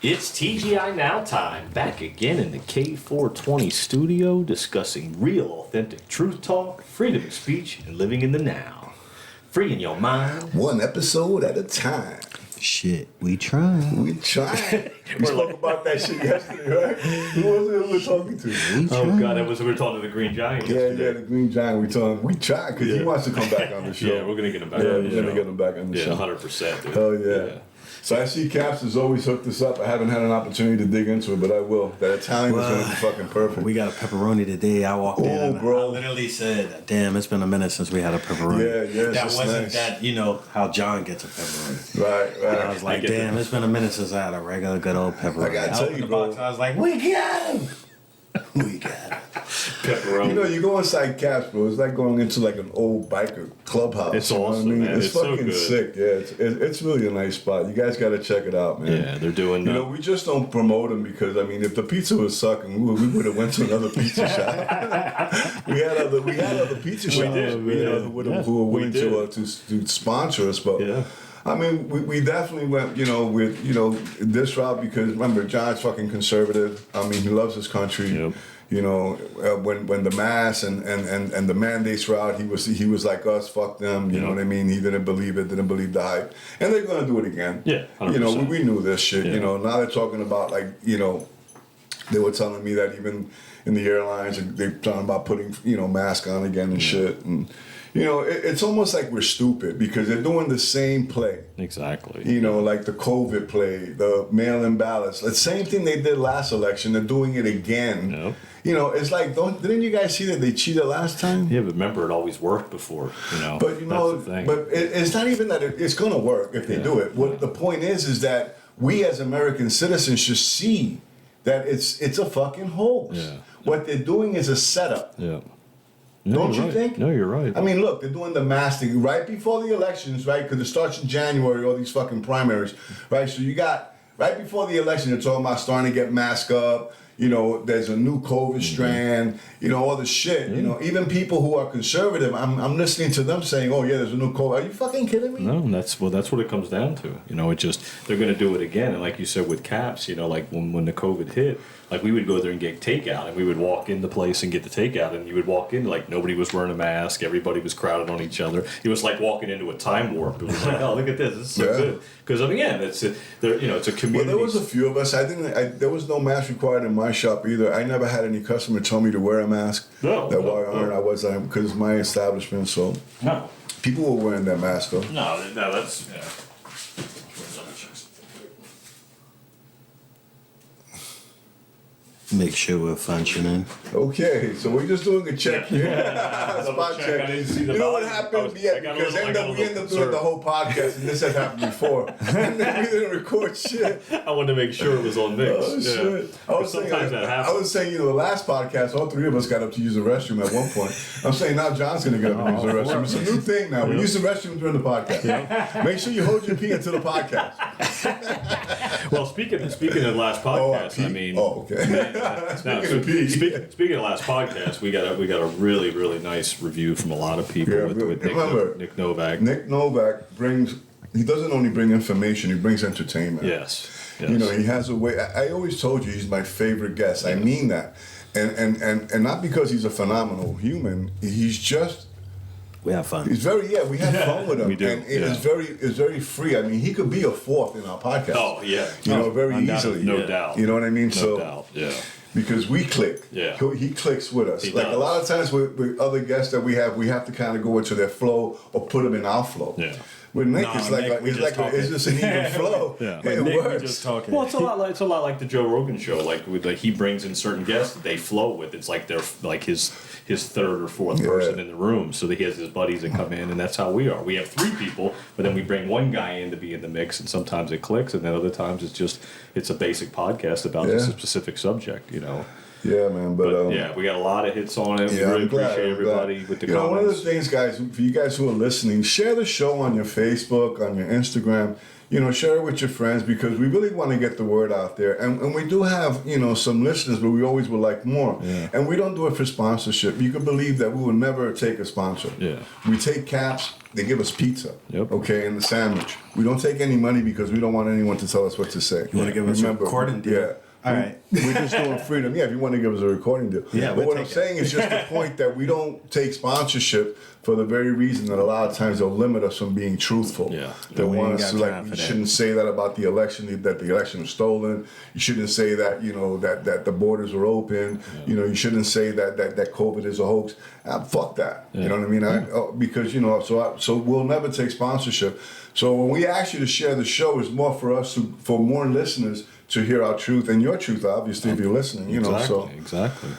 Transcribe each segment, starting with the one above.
It's TGI Now time, back again in the K420 studio, discussing real, authentic truth talk, freedom of speech, and living in the now. Freeing your mind. One episode at a time. Shit, we trying. We trying. We spoke about that shit yesterday, right? Who was it we were talking to? Oh, God, we were talking to the Green Giant yesterday. Yeah, the Green Giant. We tried, because he wants to come back on the show. Yeah, we're going to get him back on on the the show. show. We're going to get him back on the show. 100%, dude. Oh, yeah. So I see Caps has always hooked us up. I haven't had an opportunity to dig into it, but I will. That Italian is going to be fucking perfect. We got a pepperoni today. I walked in and bro. I literally said, damn, it's been a minute since we had a pepperoni. Yeah, that wasn't nice. That, how John gets a pepperoni. Right. And I was like, damn, it's been a minute since I had a regular good old pepperoni. I got to tell you, bro. Box, I was like, we got him. We got him. Pepperoni. You go inside Caps, bro. It's like going into like an old biker clubhouse. It's you know awesome, what I mean? man. It's It's so fucking good. sick. Yeah, it's really a nice spot. You guys got to check it out, man. Yeah, they're doing we just don't promote them because if the pizza was sucking, we would have went to another pizza shop. we had other pizza shops, who were willing to sponsor us, but. Yeah. We definitely went, with, this route because remember, John's fucking conservative. He loves his country. Yep. When the mass and the mandates route, he was like us, fuck them. You know what I mean? He didn't believe it, didn't believe the hype, and they're gonna do it again. Yeah, 100%. We knew this shit. Yeah. Now they're talking about they were telling me that even in the airlines, they're talking about putting mask on again and shit and. It's almost like we're stupid because they're doing the same play. Exactly. Like the COVID play, the mail-in ballots. The same thing they did last election. They're doing it again. Yep. It's like, didn't you guys see that they cheated last time? Yeah, but remember, it always worked before. But that's the thing. but it's not even that it's going to work if they do it. What the point is that we as American citizens should see that it's a fucking hoax. Yeah. What they're doing is a setup. Yeah. No, Don't you right. think? No, you're right. Look, they're doing the mask thing right before the elections, right? Because it starts in January, all these fucking primaries, right? So you got, right before the election, they're talking about starting to get masked up. There's a new COVID strand, all this shit. Even people who are conservative, I'm listening to them saying, oh, yeah, there's a new COVID. Are you fucking kidding me? No, that's what it comes down to. They're going to do it again. And like you said with Caps, like when the COVID hit, like we would go there and get takeout, and we would walk in the place and get the takeout, and you would walk in like nobody was wearing a mask, everybody was crowded on each other. It was like walking into a time warp. It was like, oh, look at this is so good. Because it's a community. Well, there was a few of us. There was no mask required in my shop either. I never had any customer tell me to wear a mask. No, I was because my establishment. So no, people were wearing their mask though. No, that's yeah. Make sure we're functioning. Okay, so we're just doing a check here. Spot check. I didn't see the What happened? We ended up doing the whole podcast, and this had happened before. And then we didn't record shit. I wanted to make sure it was on mix. Oh, shit. Sometimes that happens. I was saying, the last podcast, all three of us got up to use the restroom at one point. I'm saying now John's going to get up and use the restroom. It's a new thing now. We use the restroom during the podcast. Make sure you hold your pee until the podcast. Well, speaking of the last podcast, okay. Speaking of last podcast, we got a really, really nice review from a lot of people with Nick Novak. Nick Novak he doesn't only bring information, he brings entertainment. Yes. He has a way. I always told you he's my favorite guest. I mean that. And not because he's a phenomenal human, he's just. We have fun. We have fun with him. We do. And it's very free. He could be a fourth in our podcast. Oh, yeah. Very easily. No doubt. You know what I mean? No doubt, yeah. Because we click. Yeah. He clicks with us. He a does. lot of times with other guests that we have to kind of go into their flow or put them in our flow. Yeah. With Nick, it's just an even flow. Yeah. It Nick, works. we just talking. Well, it's a lot like the Joe Rogan show. Like he brings in certain guests that they flow with. It's like they're like his third or fourth person in the room. So he has his buddies that come in, and that's how we are. We have three people, but then we bring one guy in to be in the mix, and sometimes it clicks, and then other times it's a basic podcast about just a specific subject. Yeah, man. But we got a lot of hits on it. We really appreciate everybody with the comments. One of the things, guys, for you guys who are listening, share the show on your Facebook, on your Instagram. share it with your friends because we really want to get the word out there. And we do have, some listeners, but we always would like more. Yeah. And we don't do it for sponsorship. You can believe that we will never take a sponsor. Yeah. We take caps, they give us pizza. Yep. Okay, and the sandwich. We don't take any money because we don't want anyone to tell us what to say. You want to give us a recording deal? Yeah. All right. We're just doing freedom. Yeah, if you want to give us a recording deal. Yeah, but we'll what I'm take it. saying is just the point that we don't take sponsorship for the very reason that a lot of times they'll limit us from being truthful. Yeah. They we want ain't us to got time you for that. shouldn't say that about the election, that the election was stolen. You shouldn't say that, that the borders are open. Yeah. You shouldn't say that COVID is a hoax. Fuck that. Yeah. You know what I mean? Because, so we'll never take sponsorship. So when we ask you to share the show, it's more for us for more listeners to hear our truth and your truth, obviously, if you're listening. Exactly.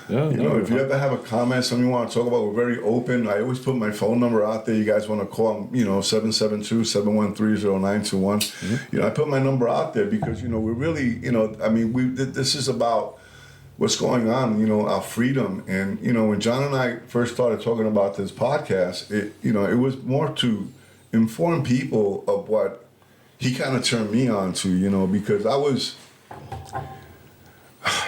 Yeah. If you ever have a comment, something you want to talk about, we're very open. I always put my phone number out there. You guys want to call, 772-713-0921. I put my number out there because, we're really, this is about what's going on, our freedom. And, when John and I first started talking about this podcast, it was more to inform people of what he kind of turned me on to, because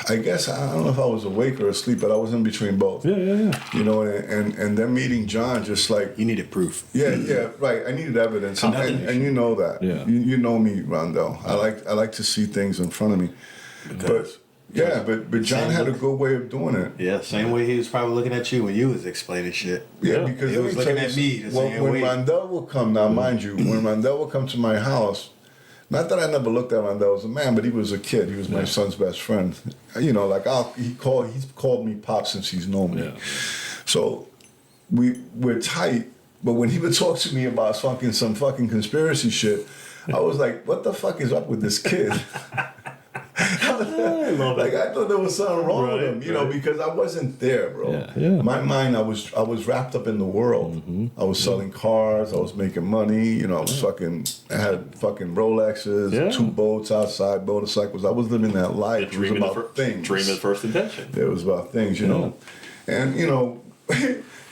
I guess, I don't know if I was awake or asleep, but I was in between both. Yeah. And then meeting John, just like... You needed proof. Yeah, right. I needed evidence. And you know that. Yeah. You know me, Rondell. I like to see things in front of me. But John had a good way of doing it. Yeah, same way he was probably looking at you when you was explaining shit. Yeah, because he was looking at me. When Rondell will come, now mind you, when Rondell will come to my house, not that I never looked at Rondell as a man, but he was a kid. He was my son's best friend. He's called me Pop since he's known me. Yeah. So we're tight, but when he would talk to me about some fucking conspiracy shit, I was like, what the fuck is up with this kid? I love it. I thought there was something wrong with him, because I wasn't there, bro. Yeah. My mind, I was wrapped up in the world. Mm-hmm. I was selling cars. I was making money. I was I had fucking Rolexes, 2 boats outside, motorcycles. I was living that life. It was about things. Dream of first intention. It was about things, and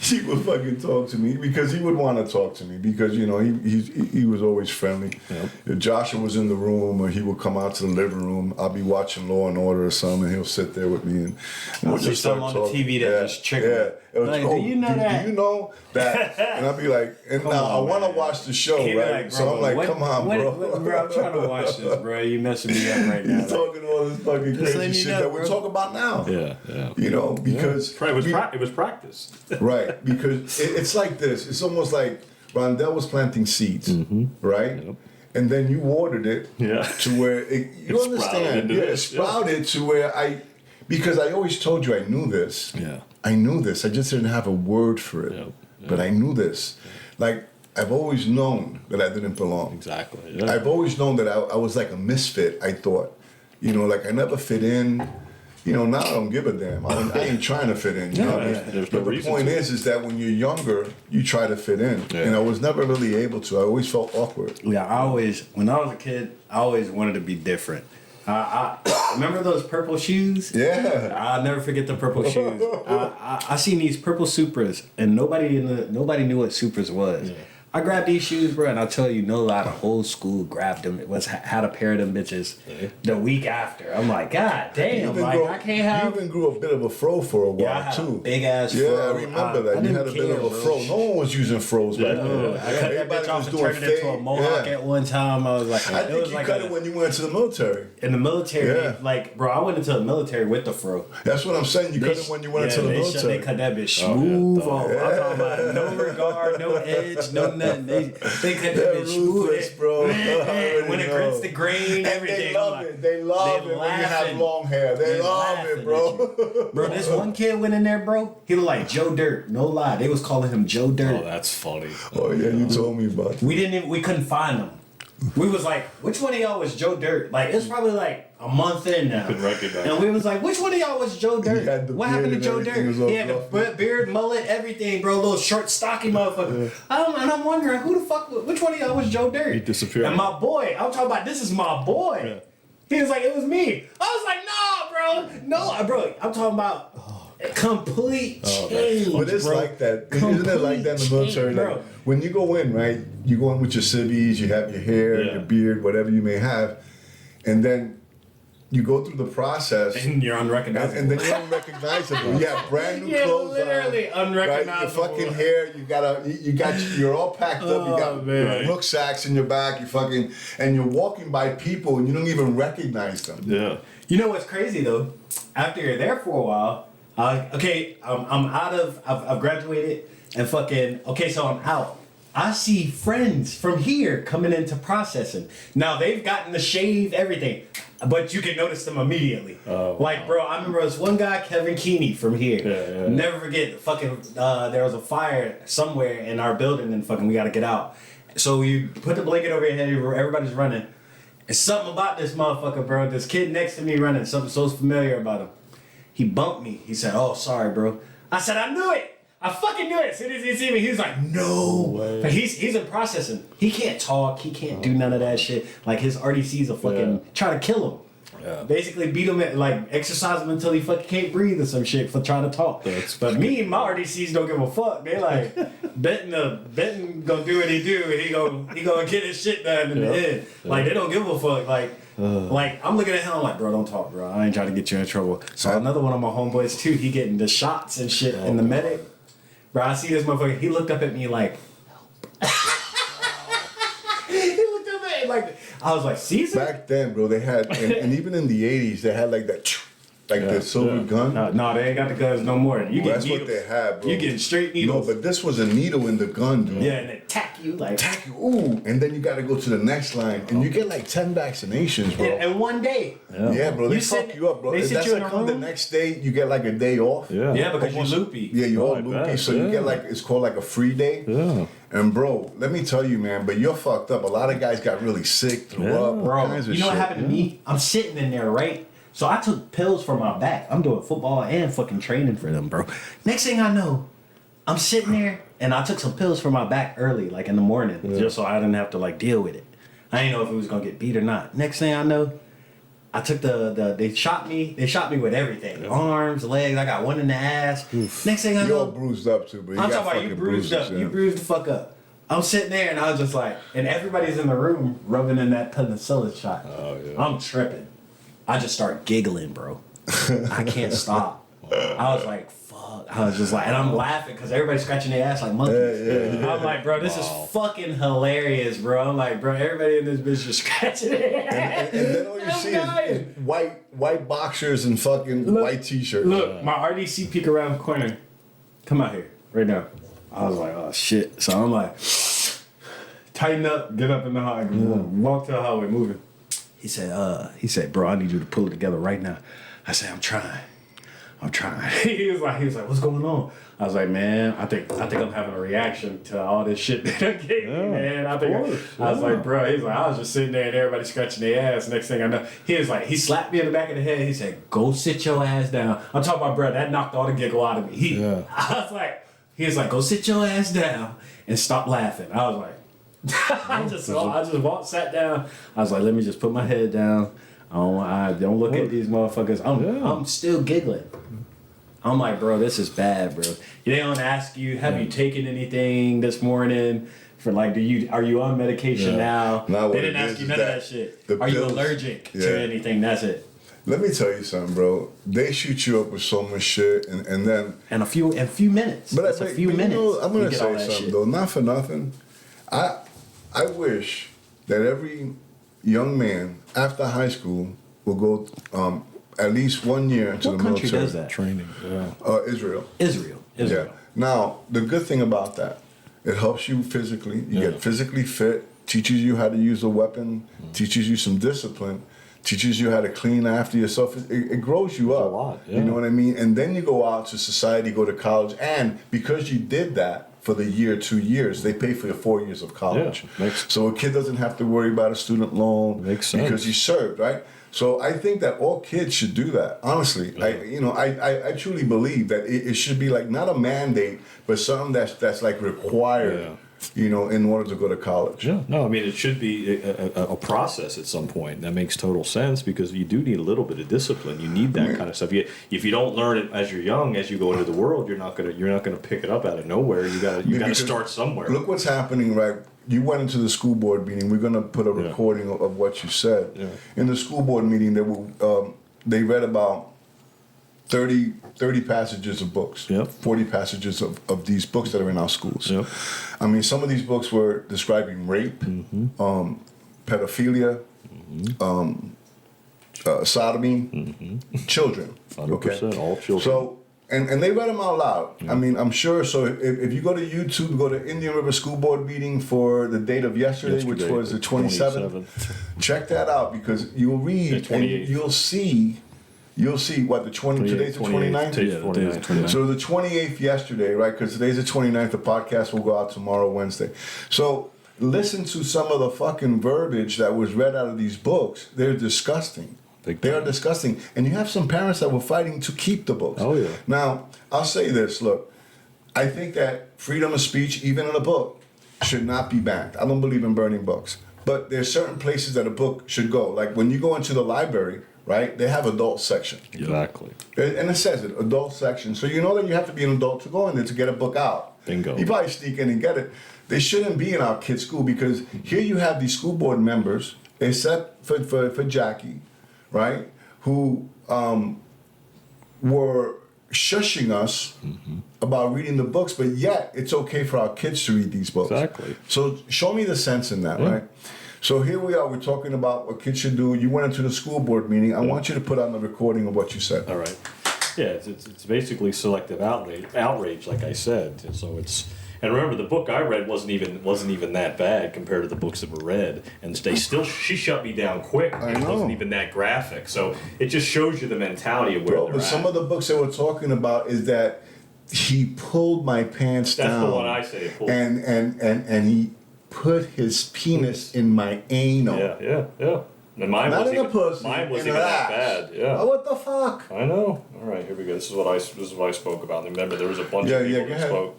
he would fucking talk to me because he would want to talk to me because he was always friendly. Yep. If Joshua was in the room or he would come out to the living room, I'll be watching Law and Order or something, and he'll sit there with me and I'll see something on the TV that just triggered me. Like, do you know that? Do you know that? And I'll be like, and now I want to watch the show, right? Like, so I'm like, come on, bro. Bro, I'm trying to watch this, bro. You messing me up right now. He's talking all this fucking crazy shit that we talk about now. Yeah. Because It was practice. Right, because it's like this. It's almost like Rondell was planting seeds, right? Yep. And then you watered it to where you understand. It sprouted to where because I always told you I knew this. Yeah. I knew this. I just didn't have a word for it. Yep. But I knew this. Like, I've always known that I didn't belong. Exactly. Yeah. I've always known that I was like a misfit, I thought. Like I never fit in. Now I don't give a damn. I ain't trying to fit in. There's no But the reason point to. is that when you're younger, you try to fit in. Yeah. And I was never really able to. I always felt awkward. Yeah, when I was a kid, I always wanted to be different. I remember those purple shoes? Yeah. I'll never forget the purple shoes. I seen these purple Supras, and nobody knew what Supras was. Yeah. I grabbed these shoes, bro, and I'll tell you, no lie, the whole school grabbed them. Had a pair of them bitches the week after. I'm like, God damn, I can't have. You even grew a bit of a fro for a while, I had too. a big ass yeah, fro. I remember that. You had a bit of a fro. No one was using fros back then. I cut that bitch off and turned it into a mohawk at one time. I was like, I think you cut it when you went to the military. In the military, bro, I went into the military with the fro. That's what I'm saying. You cut it when you went into the military. They cut that bitch smooth off. I'm talking about no regard, no edge, no nothing. They cut that bitch smooth, bro. When it grits the grain, everything. They love it. They love it when you have long hair. They love it, bro. Bro, this one kid went in there, bro. He looked like Joe Dirt. No lie, they was calling him Joe Dirt. Oh, that's funny. Oh yeah, you told me about that. We couldn't find him. We was like, which one of y'all was Joe Dirt? Like, it's probably like a month in now. Couldn't recognize and we was like, which one of y'all was Joe Dirt? What happened to Joe Dirt? He had the beard, mullet, everything, bro. Little short, stocky motherfucker. And I'm wondering, who the fuck, which one of y'all was Joe Dirt? He disappeared. And my boy, I'm talking about, this is my boy. Yeah. He was like, it was me. I was like, no, bro. No, bro. I'm talking about, Complete change. But it's bro. like that. Isn't it like that in the military? Bro. Like, when you go in, right? You go in with your civvies, you have your hair, your beard, whatever you may have, and then you go through the process, And you're unrecognizable. and then you're unrecognizable. You have brand new You're clothes literally on, right? unrecognizable. Your fucking hair, you're all packed up. You got man. rucksacks in your back. And you're walking by people, and you don't even recognize them. Yeah. You know what's crazy though? After you're there for a while, I'm out of. I've graduated and fucking. Okay, so I'm out. I see friends from here coming into processing. Now they've gotten the shave, everything, but you can notice them immediately. Oh, like, bro, I remember this one guy, Kevin Keeney from here. Yeah. Never forget, fucking, there was a fire somewhere in our building and fucking we gotta get out. So you put the blanket over your head, everybody's running. And something about this motherfucker, bro, this kid next to me running, something so familiar about him. He bumped me. He said, "Oh, sorry, bro." I said, "I knew it. I fucking knew it." As soon as he see me, he was like, "No way." He's in processing. He can't talk. He can't do none of that shit. Like his RDCs are fucking try to kill him. Yeah. Basically beat him, like exercise him until he fucking can't breathe or some shit for trying to talk. But me, my RDCs don't give a fuck. They like Benton gonna do what he do, and he gonna get his shit done in the end. Like they don't give a fuck. Like I'm looking at him like, bro, don't talk, bro. I ain't trying to get you in trouble. So another one of my homeboys too, he getting the shots and shit in the medic. Bro, I see this motherfucker. He looked up at me like. He looked up at me like. I was like, Caesar? Back then, bro, they had, and even in the 80s, they had like that, the silver gun. No, they ain't got the guns no more. You That's get what they had, bro. You getting straight needles. No, but this was a needle in the gun, dude. Yeah, and they tack you like. Tack you, ooh, and then you got to go to the next line, and you get like 10 vaccinations, bro. And one day. Yeah, bro, they You fuck sit- you up, bro. they If sit that's you in like a on the room? next day, you get like a day off. Yeah. Yeah, because you're loopy. Yeah, you're all I loopy, bet, so you yeah. get like, it's called like a free day. Yeah. And bro, let me tell you, man, but you're fucked up. A lot of guys got really sick, threw Yeah. up, all Bro, kinds of you know what shit. happened to me? I'm sitting in there, right? So I took pills for my back. I'm doing football and fucking training for them, bro. Next thing I know, I'm sitting there and I took some pills for my back early, like in the morning, just so I didn't have to like deal with it. I didn't know if it was gonna get beat or not. Next thing I know, I took they shot me with everything. Arms, legs, I got one in the ass. Next thing I You're all know, bruised up too, but you I'm got talking about fucking you bruised bruises, up. yeah. You bruised the fuck up. I'm sitting there and I was just like, and everybody's in the room rubbing in that penicillin shot. Oh, yeah. I'm tripping. I just start giggling, bro. I can't stop. I was like, fuck. I was just like, and I'm laughing because everybody's scratching their ass like monkeys. Yeah. I'm like, bro, this is fucking hilarious, bro. I'm like, bro, everybody in this bitch just scratching their ass. And then all you I'm see dying. is white boxers and fucking white t-shirts. Look, my RDC peek around the corner. Come out here right now. I was like, oh shit. So I'm like, tighten up, get up in the hallway, walk to the hallway, moving. He said, bro, I need you to pull it together right now. I said, I'm trying. he was like, what's going on? I was like, man, I think I'm having a reaction to all this shit that I gave me, man. I was like, bro, he's like, I was just sitting there and everybody scratching their ass. Next thing I know, he was like, he slapped me in the back of the head. He said, go sit your ass down. I'm talking about, bro, that knocked all the giggle out of me. He was like, go sit your ass down and stop laughing. I was like, I just walked, sat down. I was like, let me just put my head down. I don't look at these motherfuckers. I'm still giggling. I'm like, bro, this is bad, bro. They don't ask you, have you taken anything this morning? For like, are you on medication now? They didn't ask you none of that shit. Are you allergic to anything? That's it. Let me tell you something, bro. They shoot you up with so much shit, and then in a few minutes. But a few minutes. You know, I'm gonna you get all say that something shit. though. Not for nothing. I wish that every young man after high school will go at least 1 year into What the country military. does that? Training. Yeah. Israel. Israel. Yeah. Now the good thing about that, it helps you physically. You get physically fit. Teaches you how to use a weapon. Teaches you some discipline. Teaches you how to clean after yourself. It grows you up. a lot, yeah. You know what I mean? And then you go out to society, go to college, and because you did that for the year, 2 years, they pay for your 4 years of college. Yeah, so a kid doesn't have to worry about a student loan Makes sense. because you served, right? So I think that all kids should do that. Honestly, I truly believe that it should be like not a mandate, but something that's like required. Yeah. in order to go to college. Yeah, no, I mean, it should be a process at some point. That makes total sense because you do need a little bit of discipline. You need that kind of stuff. If you don't learn it as you're young, as you go into the world, you're not gonna pick it up out of nowhere. You gotta start somewhere. Look what's happening, right? You went into the school board meeting. We're gonna put a recording of what you said. Yeah. In the school board meeting, they read about 30 passages of books, Yep. 40 passages of these books that are in our schools. Yep. I mean, some of these books were describing rape, pedophilia, sodomy, children. 100%, all children. So, and they read them out loud. I mean, I'm sure. So if you go to YouTube, go to Indian River School Board meeting for the date of yesterday which was the 27th. Check that out because you'll read and you'll see what today's the 29th? Today's the 29th. So the 28th yesterday, right? Because today's the 29th. The podcast will go out tomorrow, Wednesday. So listen to some of the fucking verbiage that was read out of these books. They're disgusting. They are disgusting. And you have some parents that were fighting to keep the books. Oh, yeah. Now, I'll say this. Look, I think that freedom of speech, even in a book, should not be banned. I don't believe in burning books. But there's certain places that a book should go. Like when you go into the library, right, they have adult section. Exactly. And it says it, adult section. So you know that you have to be an adult to go in there to get a book out. Bingo. You probably sneak in and get it. They shouldn't be in our kids' school because here you have these school board members, except for Jackie, right, who were shushing us about reading the books, but yet it's okay for our kids to read these books. Exactly. So show me the sense in that, right? So here we are, we're talking about what kids should do. You went into the school board meeting. I want you to put on the recording of what you said. All right. Yeah, it's basically selective outrage, like I said. And so and remember, the book I read wasn't even that bad compared to the books that were read, and she shut me down quick. It wasn't even that graphic, so it just shows you the mentality of where they're but at. some of the books that we're talking about is that he pulled my pants down. That's the one I say. And he put his penis in my anal. Yeah. And mine Not wasn't in the pussy. Mine wasn't in even the that ass. bad. Yeah. Oh, what the fuck? I know. All right, here we go. This is what I spoke about. And remember, there was a bunch of people go who ahead. spoke.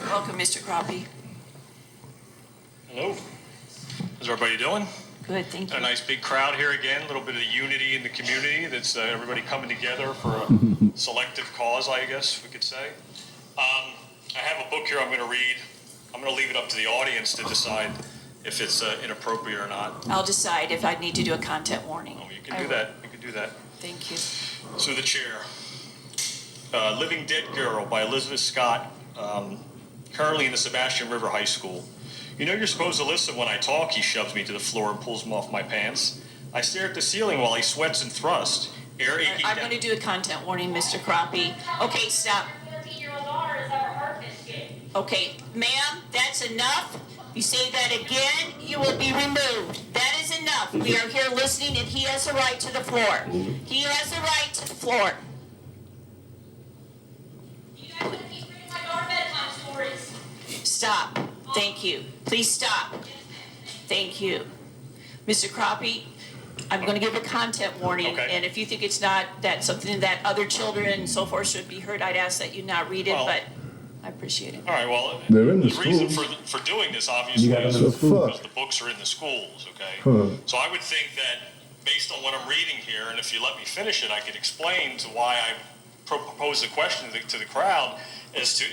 Welcome, Mr. Crappie. Hello. How's everybody doing? Good, thank you. A nice big crowd here again. A little bit of unity in the community. That's everybody coming together for a selective cause, I guess we could say. I have a book here I'm going to read. I'm going to leave it up to the audience to decide if it's inappropriate or not. I'll decide if I need to do a content warning. Oh, you can do that. You can do that. Thank you. So the chair. Living Dead Girl by Elizabeth Scott, currently in the Sebastian River High School. You know you're supposed to listen when I talk. He shoves me to the floor and pulls them off my pants. I stare at the ceiling while he sweats and thrusts. I'm going to do a content warning, Mr. Crappie. Okay, stop. Okay, ma'am, that's enough. You say that again, you will be removed. That is enough. We are here listening, and he has a right to the floor. He has a right to the floor. You guys want to keep reading my daughter bedtime stories? Stop. Thank you. Please stop. Thank you. Mr. Crappie, I'm going to give a content warning, Okay. and if you think it's not that something that other children and so forth should be heard, I'd ask that you not read it, Well, but I appreciate it. All right, well, They're in the reason schools. for doing this, obviously, You got is them in the schools. because the books are in the schools, okay? Huh. So I would think that based on what I'm reading here, and if you let me finish it, I could explain to why I propose the question to the crowd as to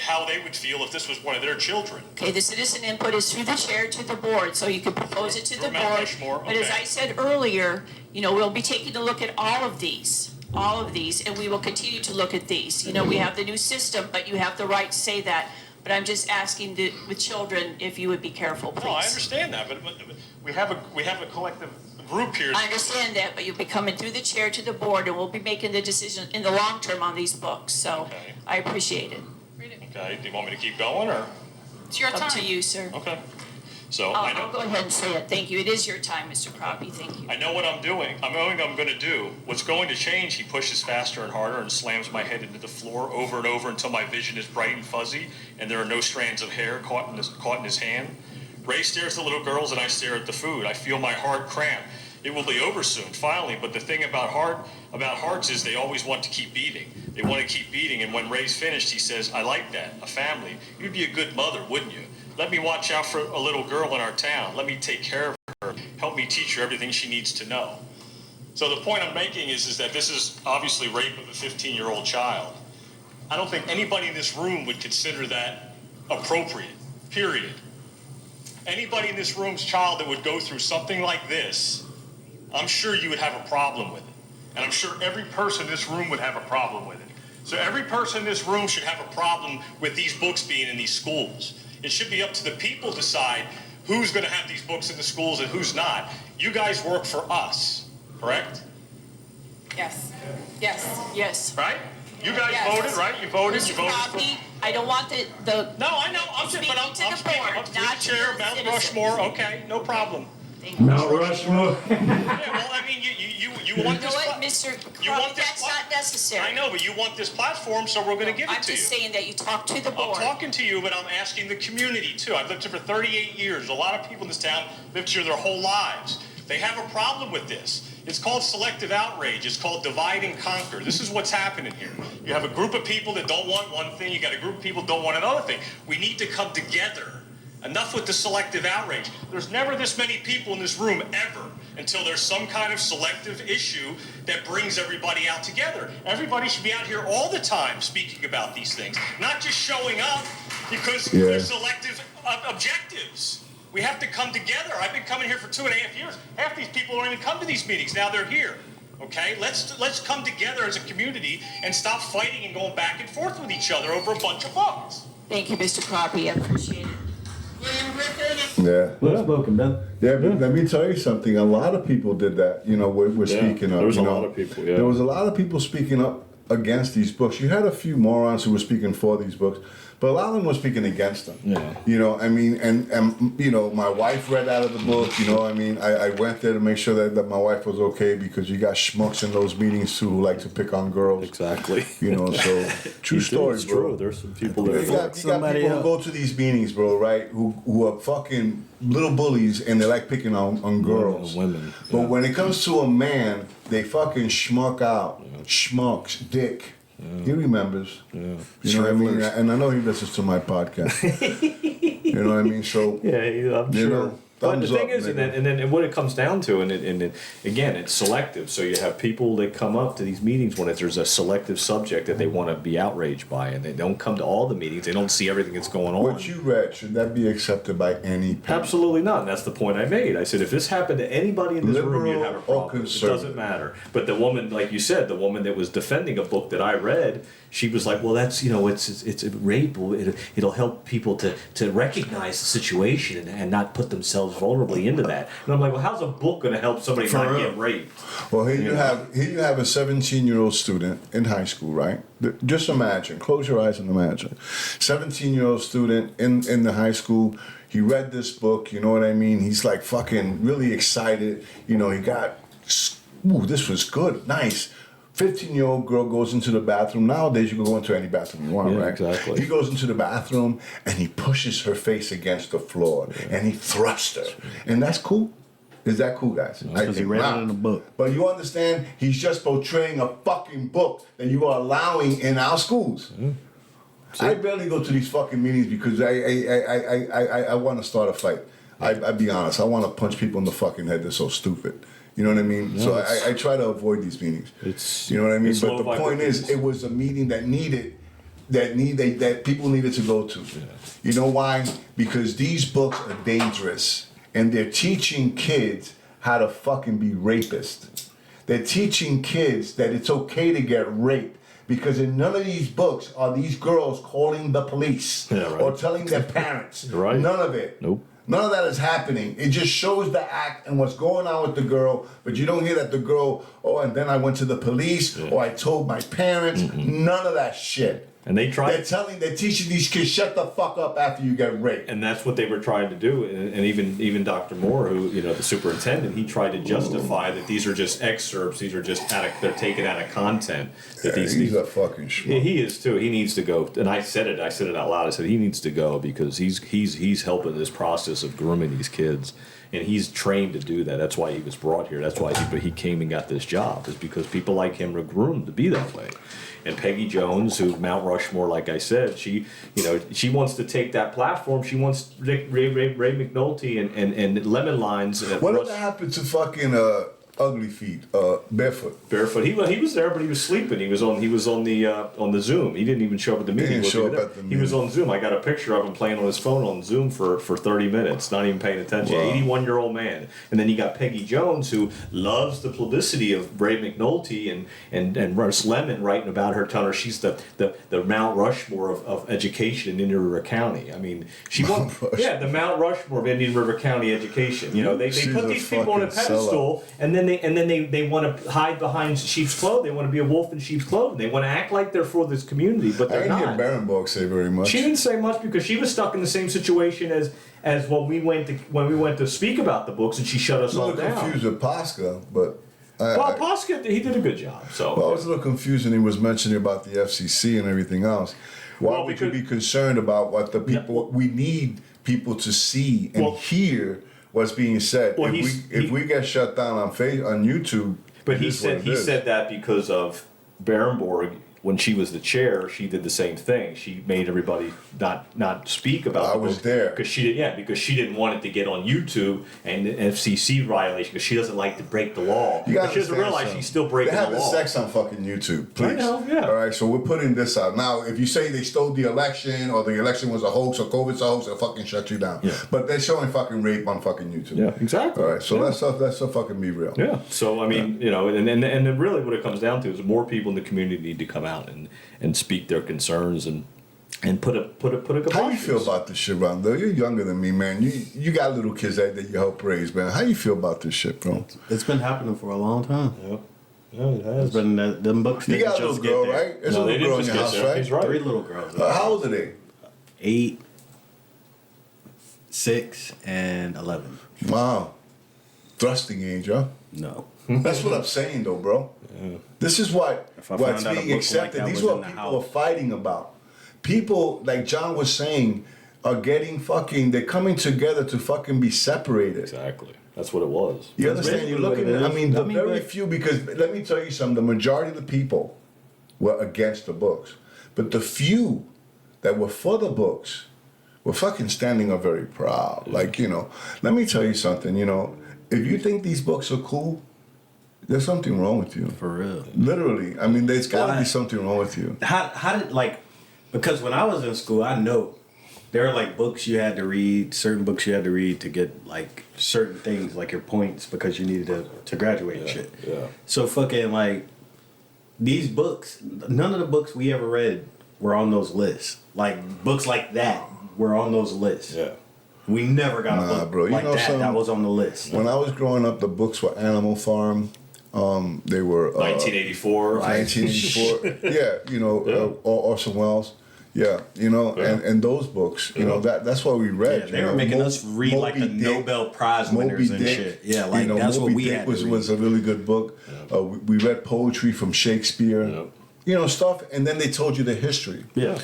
how they would feel if this was one of their children. Okay, the citizen input is through the chair to the board, so you can propose it to the Through Mount board. Rushmore, But as okay. I said earlier, we'll be taking a look at all of these, and we will continue to look at these. We have the new system, but you have the right to say that. But I'm just asking with children if you would be careful, please. No, I understand that, but we have a collective group here. I understand that, but you'll be coming through the chair to the board, and we'll be making the decision in the long term on these books, so Okay. I appreciate it. Okay, do you want me to keep going, or? It's your Up time. to you, sir. Okay. So I know. I'll go ahead and say it. Thank you. It is your time, Mr. Crappie. Thank you. I know what I'm doing. I'm going to do. What's going to change, he pushes faster and harder and slams my head into the floor over and over until my vision is bright and fuzzy and there are no strands of hair caught in his hand. Ray stares at the little girls and I stare at the food. I feel my heart cramp. It will be over soon, finally. But the thing about hearts is they always want to keep beating. They want to keep beating. And when Ray's finished, he says, I like that, a family. You'd be a good mother, wouldn't you? Let me watch out for a little girl in our town. Let me take care of her. Help me teach her everything she needs to know. So the point I'm making is that this is obviously rape of a 15-year-old child. I don't think anybody in this room would consider that appropriate, period. Anybody in this room's child that would go through something like this, I'm sure you would have a problem with it. And I'm sure every person in this room would have a problem with it. So every person in this room should have a problem with these books being in these schools. It should be up to the people to decide who's going to have these books in the schools and who's not. You guys work for us, correct? Yes. Yes. Right? You guys Yes. voted, right? You voted. You Mr. voted. Crosby, I don't want the. No, I know. I'm speaking but I'm to the speaking. board, I'm to not the to chair, the Mount citizens. Rushmore. Okay, no problem. Thank you. Mount Rushmore. Yeah, well, I mean, you want You know this. what, Mr. Crosby, this that's not necessary. I know, but you want this platform, so we're going to give it I'm to you. just saying that you talk to the I'm board. talking to you, but I'm asking the community too. I've lived here for 38 years. A lot of people in this town lived here their whole lives. They have a problem with this. It's called selective outrage. It's called divide and conquer. This is what's happening here. You have a group of people that don't want one thing. You got a group of people that don't want another thing. We need to come together. Enough with the selective outrage. There's never this many people in this room ever until there's some kind of selective issue that brings everybody out together. Everybody should be out here all the time speaking about these things, not just showing up because there's selective objectives. We have to come together. I've been coming here for 2.5 years. Half these people don't even come to these meetings. Now they're here. Okay? Let's come together as a community and stop fighting and going back and forth with each other over a bunch of books. Thank you, Mr. Crosby. I appreciate it. Yeah. Well spoken, Ben. Yeah, but let me tell you something. A lot of people did that. You know, we're speaking up. There was you a know. lot of people. Yeah. There was a lot of people speaking up against these books. You had a few morons who were speaking for these books, but a lot of them were speaking against them. Yeah. You know, I mean, and you know, my wife read out of the book. You know, I mean, I went there to make sure that my wife was okay because you got schmucks in those meetings too who like to pick on girls. Exactly. You know, so true story, It's bro. true. There's some people that You got people who go to these meetings, bro, right? Who are fucking little bullies and they like picking on girls. Women. But Yeah. when it comes to a man, they fucking schmuck out. Schmucks, dick. He remembers. Yeah. You know what I mean? And I know he listens to my podcast. You know what I mean? So, Yeah, I'm you sure. know, But the thumbs thing up, is, nigga. and then what it comes down to, and again, it's selective. So you have people that come up to these meetings when there's a selective subject that they want to be outraged by, and they don't come to all the meetings. They don't see everything that's going on. What you read, should that be accepted by any parent? Absolutely not. And that's the point I made. I said if this happened to anybody in this room, you'd have a Liberal or problem. It conservative? doesn't matter. But the woman, like you said, the woman that was defending a book that I read, she was like, "Well, that's it's a rape. It'll help people to recognize the situation and not put themselves vulnerably into that." And I'm like, "Well, how's a book going to help somebody For not real. get raped?" Well, here you have a 17-year-old student in high school, right? Just imagine, close your eyes and imagine. 17-year-old student in the high school. He read this book, you know what I mean? He's like fucking really excited. You know, he got, ooh, this was good, nice. 15-year-old girl goes into the bathroom. Nowadays, you can go into any bathroom you want, Yeah, right? exactly. He goes into the bathroom and he pushes her face against the floor and he thrusts her. And that's cool. Is that cool, guys? I Because he think read not. it in a book. But you understand, he's just portraying a fucking book that you are allowing in our schools. I barely go to these fucking meetings because I want to start a fight. I be honest, I want to punch people in the fucking head. They're so stupid. You know what I mean? No, So it's- I try to avoid these meetings. It's- You know what I mean? it's But the low point is, vibrations. it was a meeting that people needed to go to. You know why? Because these books are dangerous, and they're teaching kids how to fucking be rapists. They're teaching kids that it's okay to get raped. Because in none of these books are these girls calling the police Yeah, right. or telling their parents. Right. None of it. Nope. None of that is happening. It just shows the act and what's going on with the girl, but you don't hear that the girl, oh, and then I went to the police or I told my parents. None of that shit. And they tried. They're teaching these kids, shut the fuck up after you get raped. And that's what they were trying to do. And even Dr. Moore, who, the superintendent, he tried to justify that these are just excerpts. These are just they're taken out of content. That He's a fucking schmuck. He is too. He needs to go. And I said it out loud. I said he needs to go because he's helping this process of grooming these kids. And he's trained to do that. That's why he was brought here. That's why he came and got this job, is because people like him are groomed to be that way. And Peggy Jones, who Mount Rushmore, like I said, she wants to take that platform. She wants Ray McNulty and Lemon Lines. Whatever happened to fucking Ugly Feet, Barefoot? Barefoot. He was there, but he was sleeping. He was on the Zoom. He didn't even show up at the meeting. He was on Zoom. I got a picture of him playing on his phone on Zoom for 30 minutes, not even paying attention. Wow. 81-year-old man. And then you got Peggy Jones, who loves the publicity of Ray McNulty and Russ Lemon writing about her, telling her she's the Mount Rushmore of education in Indian River County. I mean, she won. Yeah, the Mount Rushmore of Indian River County education. They put these people on a pedestal, and then they want to hide behind sheep's clothing. They want to be a wolf in sheep's clothing. They want to act like they're for this community, but they're not. I didn't hear Barenborg say very much. She didn't say much because she was stuck in the same situation as when we went to speak about the books, and she shut us all down. I was a little confused with Posca, but Posca, he did a good job. So I was a little confused when he was mentioning about the FCC and everything else. Why would you be concerned about what the people? We need people to see and hear what's being said. Well, if we get shut down on YouTube, but he said that because of Barenborg. When she was the chair, she did the same thing. She made everybody not speak about. I was there because she didn't want it to get on YouTube and the FCC violation because she doesn't like to break the law. But she doesn't realize she's still breaking the law. They have the sex on fucking YouTube, please. I know, yeah. All right, so we're putting this out now. If you say they stole the election or the election was a hoax or COVID's a hoax, they'll fucking shut you down. Yeah. But they're showing fucking rape on fucking YouTube. Yeah, exactly. All right, so let's fucking be real. Yeah. So I mean, and really what it comes down to is more people in the community need to come out and speak their concerns and put a good. How you feel about this shit, Ron? Though you're younger than me, man. You got little kids that you help raise, man. How you feel about this shit, bro? It's been happening for a long time. Yeah. Yeah, it has. It's been them books. You got a little girl, right? There's a little girl in your house, right? He's right. 3 little girls. How old are they? 8, 6, and 11. Wow. Thrusting age, huh? No. That's what I'm saying, though, bro. Yeah. This is what's being accepted. Like these are what people are fighting about. People, like John was saying, are getting they're coming together to fucking be separated. Exactly. That's what it was. You understand? You're looking at, very few, because let me tell you something, the majority of the people were against the books. But the few that were for the books were fucking standing up very proud. Like, let me tell you something, if you think these books are cool, there's something wrong with you. For real. Literally. I mean, there's got to be something wrong with you. How did, because when I was in school, I know there are books you had to read, certain books you had to read to get certain things, like your points, because you needed to graduate and shit. Yeah. So fucking these books, none of the books we ever read were on those lists. Books like that were on those lists. Yeah. We never got a book bro. like that was on the list. When I was growing up, the books were Animal Farm. They were 1984. 1984. Yeah, Orson Welles. Yeah, and those books, that's what we read. Yeah, they were making us read the Nobel Prize winners and shit. Yeah, that's what we had to read. Was a really good book. Yeah. We read poetry from Shakespeare. Yeah. Stuff, and then they told you the history. Yeah.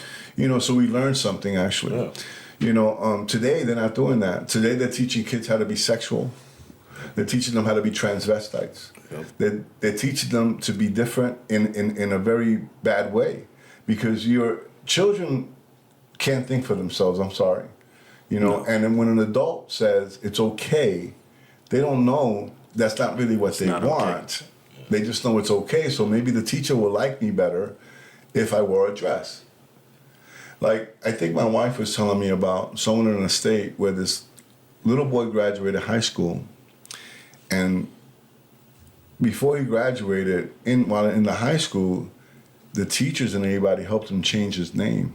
So we learned something actually. Yeah. Today they're not doing that. Today they're teaching kids how to be sexual. They're teaching them how to be transvestites. Yep. They're teaching them to be different in a very bad way, because your children can't think for themselves. I'm sorry, No. And then when an adult says it's okay, they don't know that's not really what they want. Okay. They just know it's okay. So maybe the teacher will like me better if I wore a dress. I think my wife was telling me about someone in a state where this little boy graduated high school, and before he graduated, while in the high school, the teachers and everybody helped him change his name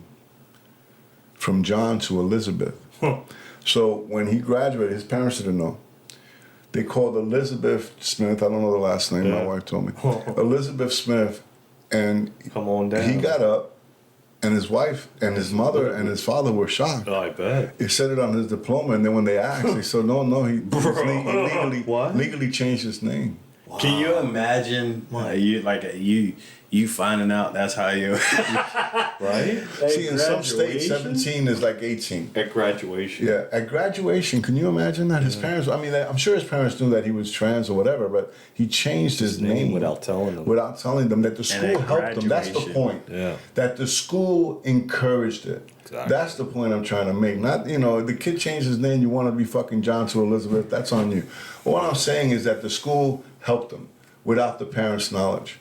from John to Elizabeth. Huh. So when he graduated, his parents didn't know. They called Elizabeth Smith. I don't know the last name. Yeah. My wife told me. Elizabeth Smith, and come on down. He got up And his wife and his mother and his father were shocked. Oh, I bet. He said it on his diploma, and then when they asked, they said, no, he legally changed his name. Wow. Can you imagine you finding out that's how you Right? See, in some states, 17 is like 18. At graduation. Yeah, at graduation, can you imagine that? His parents, I mean, I'm sure his parents knew that he was trans or whatever, but he changed his name without telling them. Without telling them that the school helped them. That's the point. Yeah. That the school encouraged it. Exactly. That's the point I'm trying to make. Not, the kid changed his name, you want to be fucking John to Elizabeth, that's on you. What I'm saying is that the school helped them without the parents' knowledge.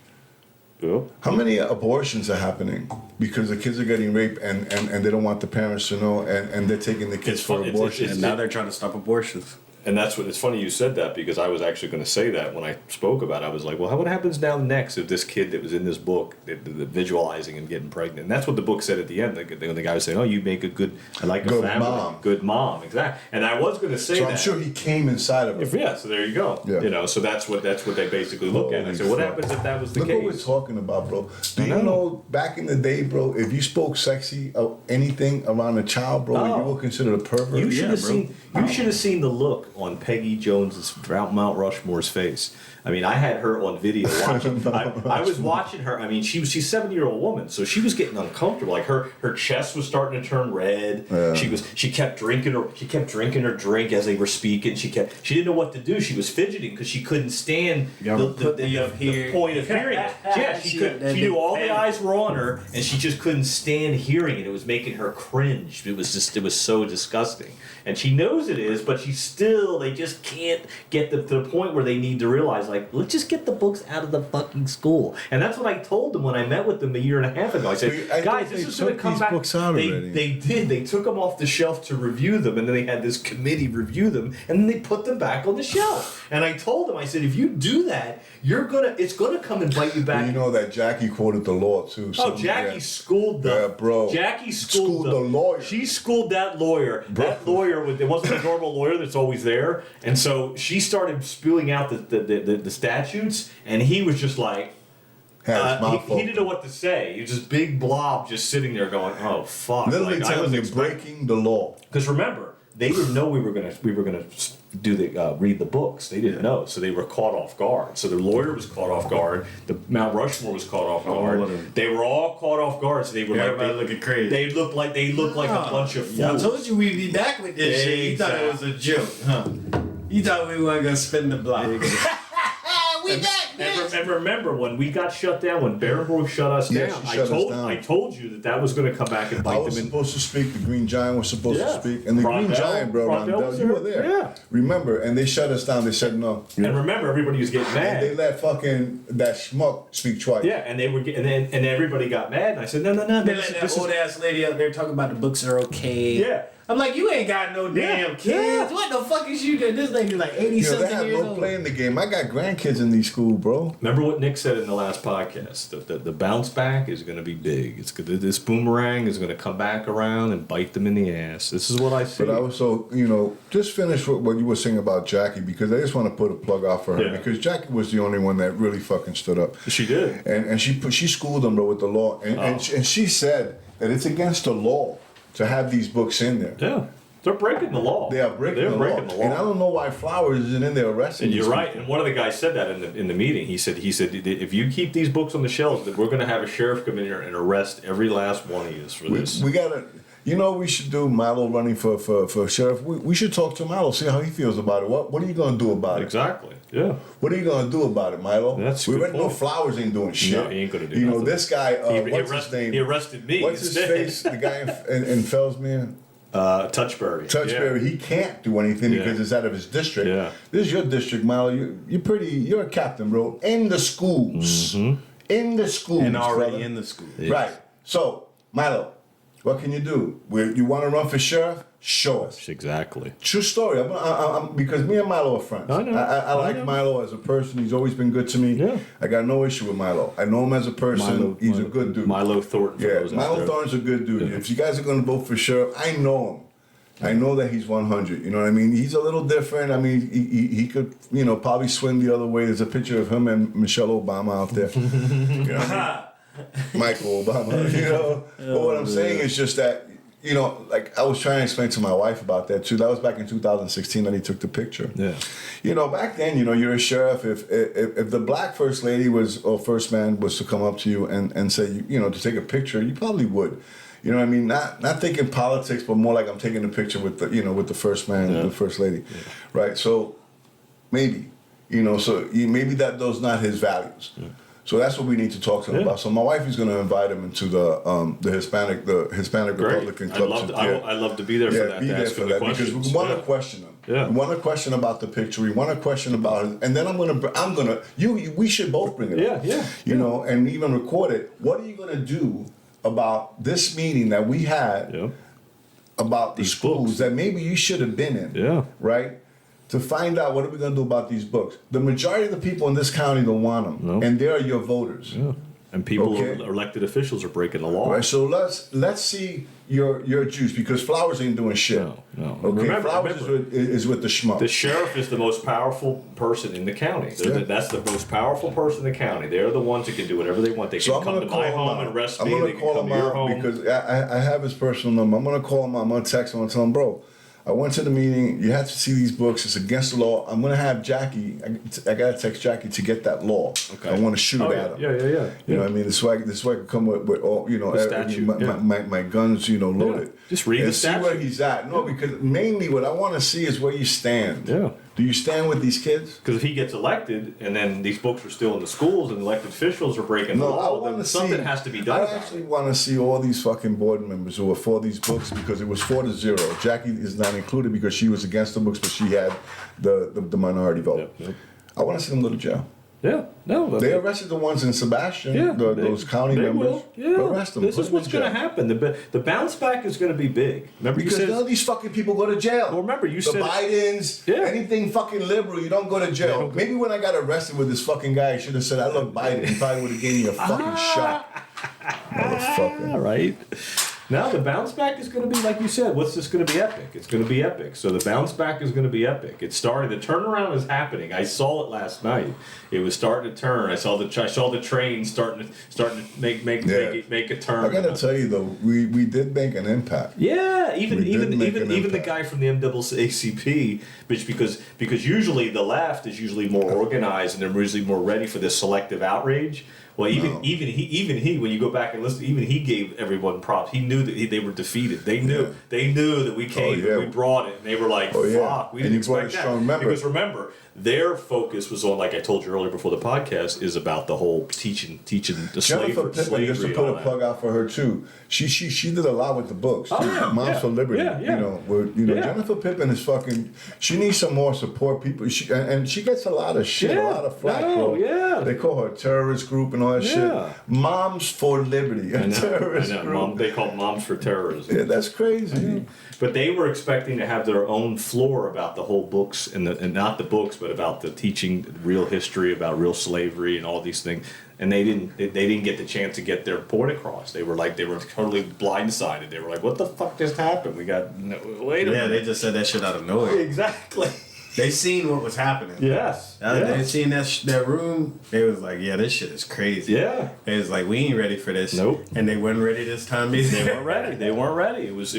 Yeah. How many abortions are happening because the kids are getting raped and they don't want the parents to know and they're taking the kids for abortion? And now they're trying to stop abortions. And that's what, it's funny you said that, because I was actually going to say that when I spoke about it. I was like, well, what happens now next if this kid that was in this book, the visualizing and getting pregnant? And that's what the book said at the end. The guy was saying, oh, you make a good family. Mom. Good mom, exactly. And I was going to say So that. I'm sure he came inside of it. Yeah, so there you go. Yeah. So that's what they basically look at. And so what happens if that was the Look case? what we're talking about, bro. Do you know back in the day, bro, if you spoke sexy or anything around a child, bro, you were considered a pervert? You should have seen the look on Peggy Jones's Mount Rushmore's face. I mean, I had her on video watching. I was watching her. I mean, she's a 7-year-old woman, so she was getting uncomfortable. Like her chest was starting to turn red. Yeah. She kept drinking her drink as they were speaking. She didn't know what to do. She was fidgeting because she couldn't stand the point of hearing it. Yeah, she knew all the eyes were on her, and she just couldn't stand hearing it. It was making her cringe. It was so disgusting. And she knows it is, but they just can't get to the point where they need to realize, like, let's just get the books out of the fucking school. And that's what I told them when I met with them a year and a half ago. I said, guys, this is going to come back. They did. They took them off the shelf to review them, and then they had this committee review them, and then they put them back on the shelf. And I told them, I said, if you do that, it's gonna come and bite you back. Well, you know that Jackie quoted the law too. Jackie schooled them. Yeah, bro. Jackie schooled the lawyer. She schooled that lawyer. Bro. That lawyer, it wasn't a normal lawyer that's always there, and so she started spewing out the statutes, and he was just like, he didn't know what to say. He was this big blob just sitting there going, "Oh fuck!" Literally telling you breaking the law. Because remember, they didn't know we were gonna do read the books. They didn't know, so they were caught off guard. So the lawyer was caught off guard. The Mount Rushmore was caught off guard. They were all caught off guard. So they were looking crazy. They looked like a bunch of fools. I told you we'd be back with this shit. You thought it was a joke, huh? You thought we weren't gonna spin the block. We back, And remember when we got shut down, when Berenbrook shut us down, I told you that was going to come back and bite them. I was supposed to speak. The Green Giant was supposed to speak, and the Rondell, Green Giant, bro, Rondell, you were there. Yeah. Remember, and they shut us down. They said no. And remember, everybody was getting mad. And they let fucking that schmuck speak twice. Yeah, and they were, and everybody got mad. And I said, no. They let that old ass lady up there talking about the books are okay. Yeah. I'm like, you ain't got no damn kids. Yeah. What the fuck is you doing? This lady's like 80 something they have years no old. play in the game. I got grandkids in these schools, bro. Remember what Nick said in the last podcast? The bounce back is going to be big. This boomerang is going to come back around and bite them in the ass. This is what I see. But I also, just finish with what you were saying about Jackie, because I just want to put a plug out for her, because Jackie was the only one that really fucking stood up. She did. And she schooled them, bro, with the law. And she said that it's against the law to have these books in there. Yeah. They're breaking the law. They are breaking the law. And I don't know why Flowers isn't in there arresting. And you're right. And one of the guys said that in the meeting. He said if you keep these books on the shelves, that we're going to have a sheriff come in here and arrest every last one of you for this. We gotta. We should do Milo running for sheriff. We should talk to Milo, see how he feels about it. What are you gonna do about it? Exactly. Yeah. What are you gonna do about it, Milo? That's a we good already know point. Flowers ain't doing shit. No, he ain't gonna do nothing. This guy. What's his name? He arrested me. What's his face? The guy in Fellsmere. Touchberry. Touchberry. He can't do anything because it's out of his district. Yeah. This is your district, Milo. You're a captain, bro. In the schools. Mm-hmm. In the schools. And already brother. in the school. Yeah. Right. So, Milo, what can you do? You want to run for sheriff? Show us. Exactly. True story. I'm because me and Milo are friends. I know. I like know. Milo as a person. He's always been good to me. Yeah. I got no issue with Milo. I know him as a person. He's a good dude. Milo Thornton. For Yeah, those out Milo there. Thornton's a good dude. Yeah. If you guys are going to vote for sheriff, I know him. I know that he's 100. You know what I mean? He's a little different. I mean, he could, probably swing the other way. There's a picture of him and Michelle Obama out there. You know what I mean? Michael Obama, you know. But what I'm saying is just that, you know, like I was trying to explain to my wife about that too. That was back in 2016 that he took the picture. Yeah. You know, back then, you know, you're a sheriff. If the black first lady or first man was to come up to you and say, you know, to take a picture, you probably would. You know what I mean? Not thinking politics, but more like I'm taking a picture with the, you know, with the first man and the first lady, right? So maybe, you know, maybe that those not his values. Yeah. So that's what we need to talk to him about. So my wife is going to invite him into the Hispanic Republican Club. I'd love to be there for that. Be there for that because we want to question him. Yeah. We want to question about the picture. We want to question about it, and then we should both bring it up. You know, and even record it. What are you going to do about this meeting that we had about the schools books that maybe you should have been in? Yeah. Right. To find out what are we going to do about these books. The majority of the people in this county don't want them, and they are your voters. Yeah. And people, elected officials, are breaking the law. Right. So let's see your juice because Flowers ain't doing shit. No. Okay. Remember, Flowers is with the schmuck. The sheriff is the most powerful person in the county. That's the most powerful person in the county. They're the ones that can do whatever they want. They can come to my home and arrest me. They can come to your home. Because I have his personal number. I'm gonna call him out. I'm gonna text him and tell him, bro, I went to the meeting. You have to see these books. It's against the law. I'm gonna have Jackie. I gotta text Jackie to get that law. Okay. I want to shoot at him. Yeah. You know what I mean? This way I can come with all, you know, my guns, you know, loaded. Yeah. Just read the statute. See where he's at. No, because mainly what I want to see is where you stand. Yeah. Do you stand with these kids? Because if he gets elected and then these books are still in the schools and elected officials are breaking the law, then something has to be done. I actually want to see all these fucking board members who are for these books because it was 4-0. Jackie is not included because she was against the books, but she had the minority vote. Yep. I want to see them go to jail. Yeah, no. They arrested the ones in Sebastian, those county members. Arrest them. This is what's going to happen. The bounce back is going to be big. Remember, because none of these fucking people go to jail. Well, remember, you said the Bidens, anything fucking liberal, you don't go to jail. Maybe when I got arrested with this fucking guy, I should have said I love Biden. He probably would have gave me a fucking shot. Motherfucker. All right. Now the bounce back is going to be like you said. What's this going to be epic? It's going to be epic. So the bounce back is going to be epic. It started. The turnaround is happening. I saw it last night. It was starting to turn. I saw the train starting to make a turn. I got to tell you though, we did make an impact. Yeah, even the guy from the NAACP, because usually the left is usually more organized and they're usually more ready for this selective outrage. Well, even he, when you go back and listen, even he gave everyone props. He knew that they were defeated. They knew that we came, we brought it, and they were like, "Fuck, we didn't expect that." Because remember, their focus was on, like I told you earlier before the podcast, is about the whole teaching the Jennifer Pittman, just to put a plug out for her too. She did a lot with the books. Moms for Liberty. Jennifer Pittman is fucking. She needs some more support. People, and she gets a lot of shit, a lot of flack. They call her a terrorist group and all that shit. Moms for Liberty, a terrorist group. They call Moms for Terrorism. Yeah, that's crazy. But they were expecting to have their own floor about the whole books and not the books, but about the teaching real history about real slavery and all these things. And they didn't get the chance to get their point across. They were totally blindsided. They were like, "What the fuck just happened? Wait a minute." Yeah, they just said that shit out of nowhere. Exactly. They seen what was happening. Yes. They seen that room. They was like, yeah, this shit is crazy. Yeah. They was like, we ain't ready for this. Nope. And they weren't ready this time either. They weren't ready. It was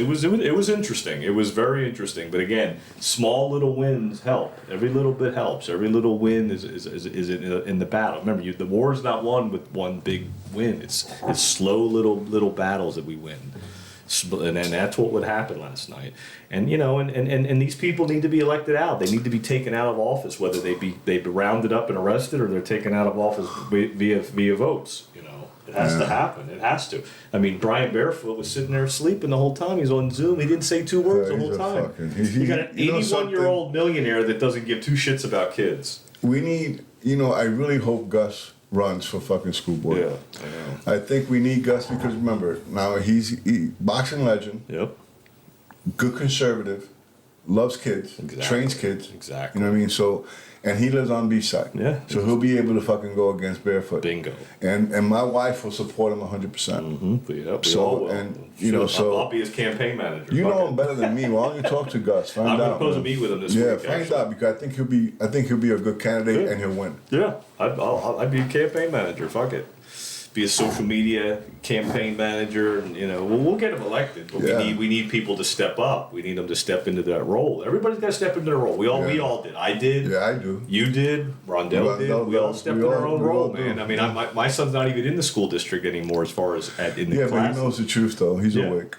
interesting. It was very interesting. But again, small little wins help. Every little bit helps. Every little win is in the battle. Remember, the war is not won with one big win. It's slow little battles that we win. And that's what would happen last night. And and these people need to be elected out. They need to be taken out of office, whether they be rounded up and arrested or they're taken out of office via votes. It has to happen. It has to. I mean, Brian Barefoot was sitting there sleeping the whole time. He's on Zoom. He didn't say two words the whole time. You got an 81-year-old millionaire that doesn't give two shits about kids. We need. I really hope Gus runs for fucking school board. Yeah, I know. I think we need Gus because remember, now he's boxing legend. Yep. Good conservative, loves kids, trains kids. Exactly. You know what I mean? So, and he lives on Beachside. Yeah. So he'll be able to fucking go against Barefoot. Bingo. And my wife will support him 100%. Mm-hmm. Yep, so and I'll be his campaign manager. You know him better than me. Why don't you talk to Gus? Find out. I'm supposed to meet with him this week. Yeah, find out because I think he'll be a good candidate and he'll win. Yeah, I'd be a campaign manager. Fuck it. be a social media campaign manager, and we'll get him elected. But we need people to step up. We need them to step into that role. Everybody's got to step into their role. We all did. I did. Yeah, I do. You did. Rondell did. We all stepped in our own role, man. I mean, my son's not even in the school district anymore, as far as in the classes. but he knows the truth though. He's awake.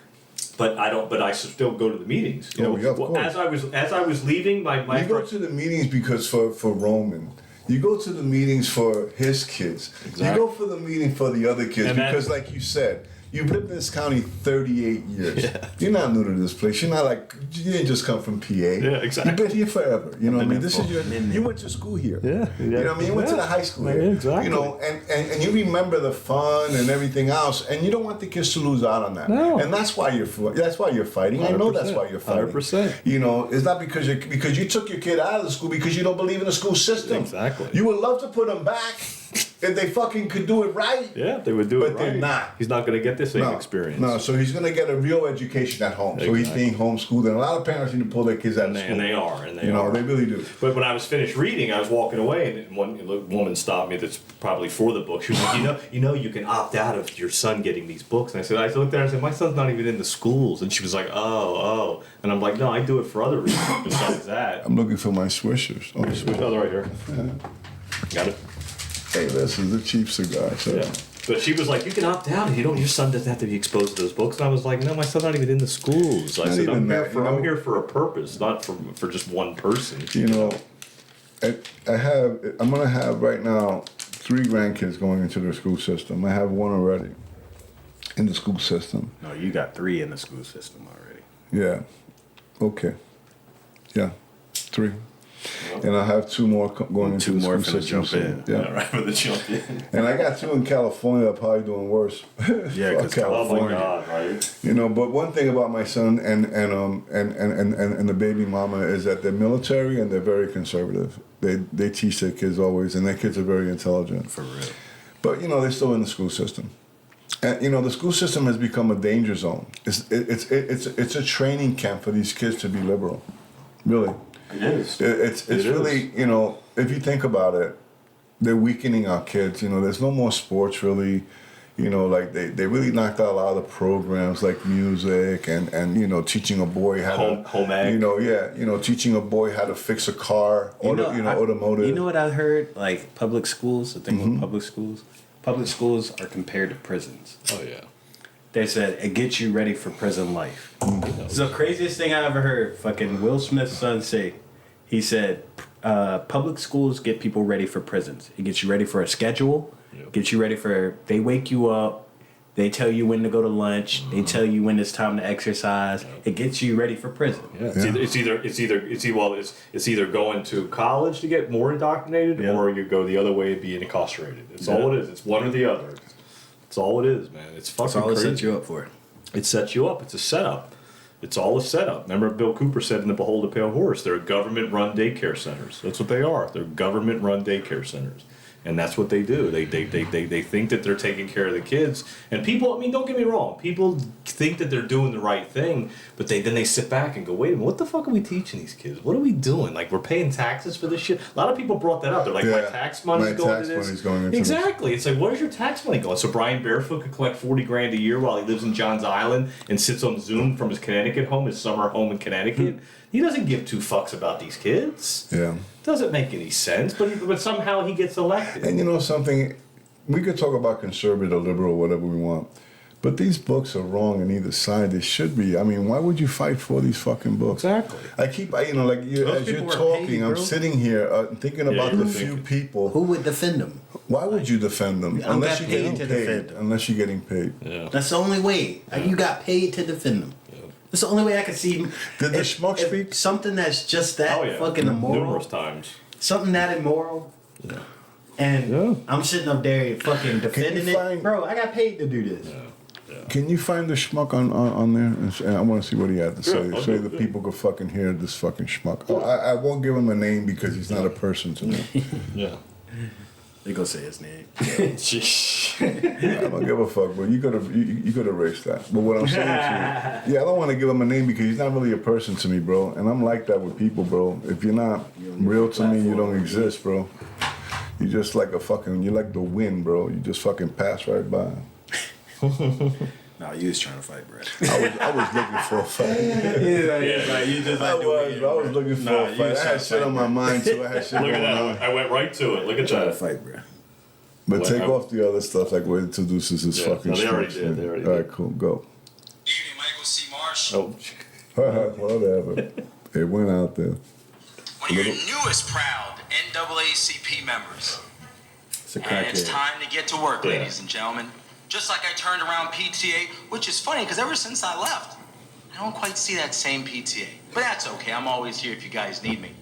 But I don't. But I still go to the meetings. Of course. As I was leaving, my you go to the meetings because for Roman. You go to the meetings for his kids. Exactly. You go for the meeting for the other kids because, like you said, you've lived in this county 38 years. Yeah. You're not new to this place. You're not like, you didn't just come from PA. Yeah, exactly. You've been here forever. You know what I mean? This is you went to school here. Yeah. You know what I mean? You went to the high school here. Yeah, exactly. And you remember the fun and everything else, and you don't want the kids to lose out on that. No. And that's why you're fighting. 100%. I know that's why you're fighting. 100%. It's not because you took your kid out of the school because you don't believe in the school system. Exactly. You would love to put them back if they fucking could do it right. Yeah, they would do it right. But they're not. He's not going to get the same experience. No, so he's going to get a real education at home. Exactly. So he's being homeschooled, and a lot of parents need to pull their kids out of school. And they are. They really do. But when I was finished reading, I was walking away, and one woman stopped me that's probably for the book. She was like, you can opt out of your son getting these books. And I looked at her and said, my son's not even in the schools. And she was like, oh. And I'm like, no, I do it for other reasons besides that. I'm looking for my swishers. Oh, they're right here. Yeah. Got it. Hey, this is a cheap cigar. So. Yeah. But she was like, you can opt out. Your son doesn't have to be exposed to those books. And I was like, no, my son's not even in the schools. I said, I'm here for a purpose, not for just one person. I'm going to have right now 3 grandkids going into the school system. I have 1 already in the school system. No, you got 3 in the school system already. Yeah. Okay. Yeah. 3. And I have 2 more going into the school system. 2 more for the jump in. Yeah, right, for the jump in. And I got 2 in California that are probably doing worse. Yeah, because California. Oh my God, right? But one thing about my son and the baby mama is that they're military and they're very conservative. They teach their kids always, and their kids are very intelligent. For real. But they're still in the school system. And the school system has become a danger zone. It's a training camp for these kids to be liberal. Really. It is. It's really, if you think about it, they're weakening our kids. There's no more sports really. Like they really knocked out a lot of the programs like music and teaching a boy how home ec. Teaching a boy how to fix a car, automotive. You know what I heard? Like public schools, the thing with public schools are compared to prisons. Oh yeah. They said it gets you ready for prison life. It's the craziest thing I ever heard. Fucking Will Smith's son say. He said, public schools get people ready for prisons. It gets you ready for a schedule. Yep. Gets you ready for. They wake you up. They tell you when to go to lunch. They tell you when it's time to exercise. Yep. It gets you ready for prison. Yeah. It's either going to college to get more indoctrinated, or you go the other way and being incarcerated. It's all it is. It's one or the other. It's all it is, man. It's fucking crazy. It sets you up for it. It sets you up. It's a setup. It's all a setup. Remember Bill Cooper said in The Behold the Pale Horse, they're government-run daycare centers. That's what they are. They're government-run daycare centers. And that's what they do. They think that they're taking care of the kids. And people, don't get me wrong. People think that they're doing the right thing, but then they sit back and go, wait a minute, what the fuck are we teaching these kids? What are we doing? Like, we're paying taxes for this shit? A lot of people brought that up. They're like, my tax money's going to this? Exactly. It's like, where's your tax money going? So Brian Barefoot could collect $40,000 a year while he lives in Johns Island and sits on Zoom from his Connecticut home, his summer home in Connecticut. He doesn't give 2 fucks about these kids. Yeah. Doesn't make any sense, but somehow he gets elected. And something, we could talk about conservative, liberal, whatever we want, but these books are wrong on either side. They should be. Why would you fight for these fucking books? Exactly. I keep, as you're talking, I'm sitting here thinking about the few people. Who would defend them? Why would you defend them? Unless you're getting paid. Unless you're getting paid. Yeah. That's the only way. You got paid to defend them. That's the only way I can see. Did the schmuck speak? Something that's just that fucking immoral. Numerous times. Something that immoral. Yeah. And I'm sitting up there fucking defending it. Bro, I got paid to do this. Yeah. Can you find the schmuck on there? And I want to see what he had to say. So the people could fucking hear this fucking schmuck. I won't give him a name because he's not a person to me. Yeah. They gonna say his name. I don't give a fuck, but you could erase that. But what I'm saying to you, I don't want to give him a name because he's not really a person to me, bro. And I'm like that with people, bro. If you're not real to me, you don't exist, bro. You just like you're like the wind, bro. You just fucking pass right by. No, you was trying to fight, bro. I was looking for a fight. You just I was looking for a fight. I had shit on my mind too. I had shit Look going at on. that. I went right to it. Look at Trying to that. fight, bro. But take off the other stuff like what introduces his Yeah, fucking no, they already shit. did, they already All did. right, cool. Go. Evening, Michael C. Marsh. Oh, Whatever. It went out there. One of your newest proud NAACP members. It's a And it's crackhead. time to get to work, Yeah. ladies and gentlemen. Just like I turned around PTA, which is funny because ever since I left, I don't quite see that same PTA. But that's okay. I'm always here if you guys need me.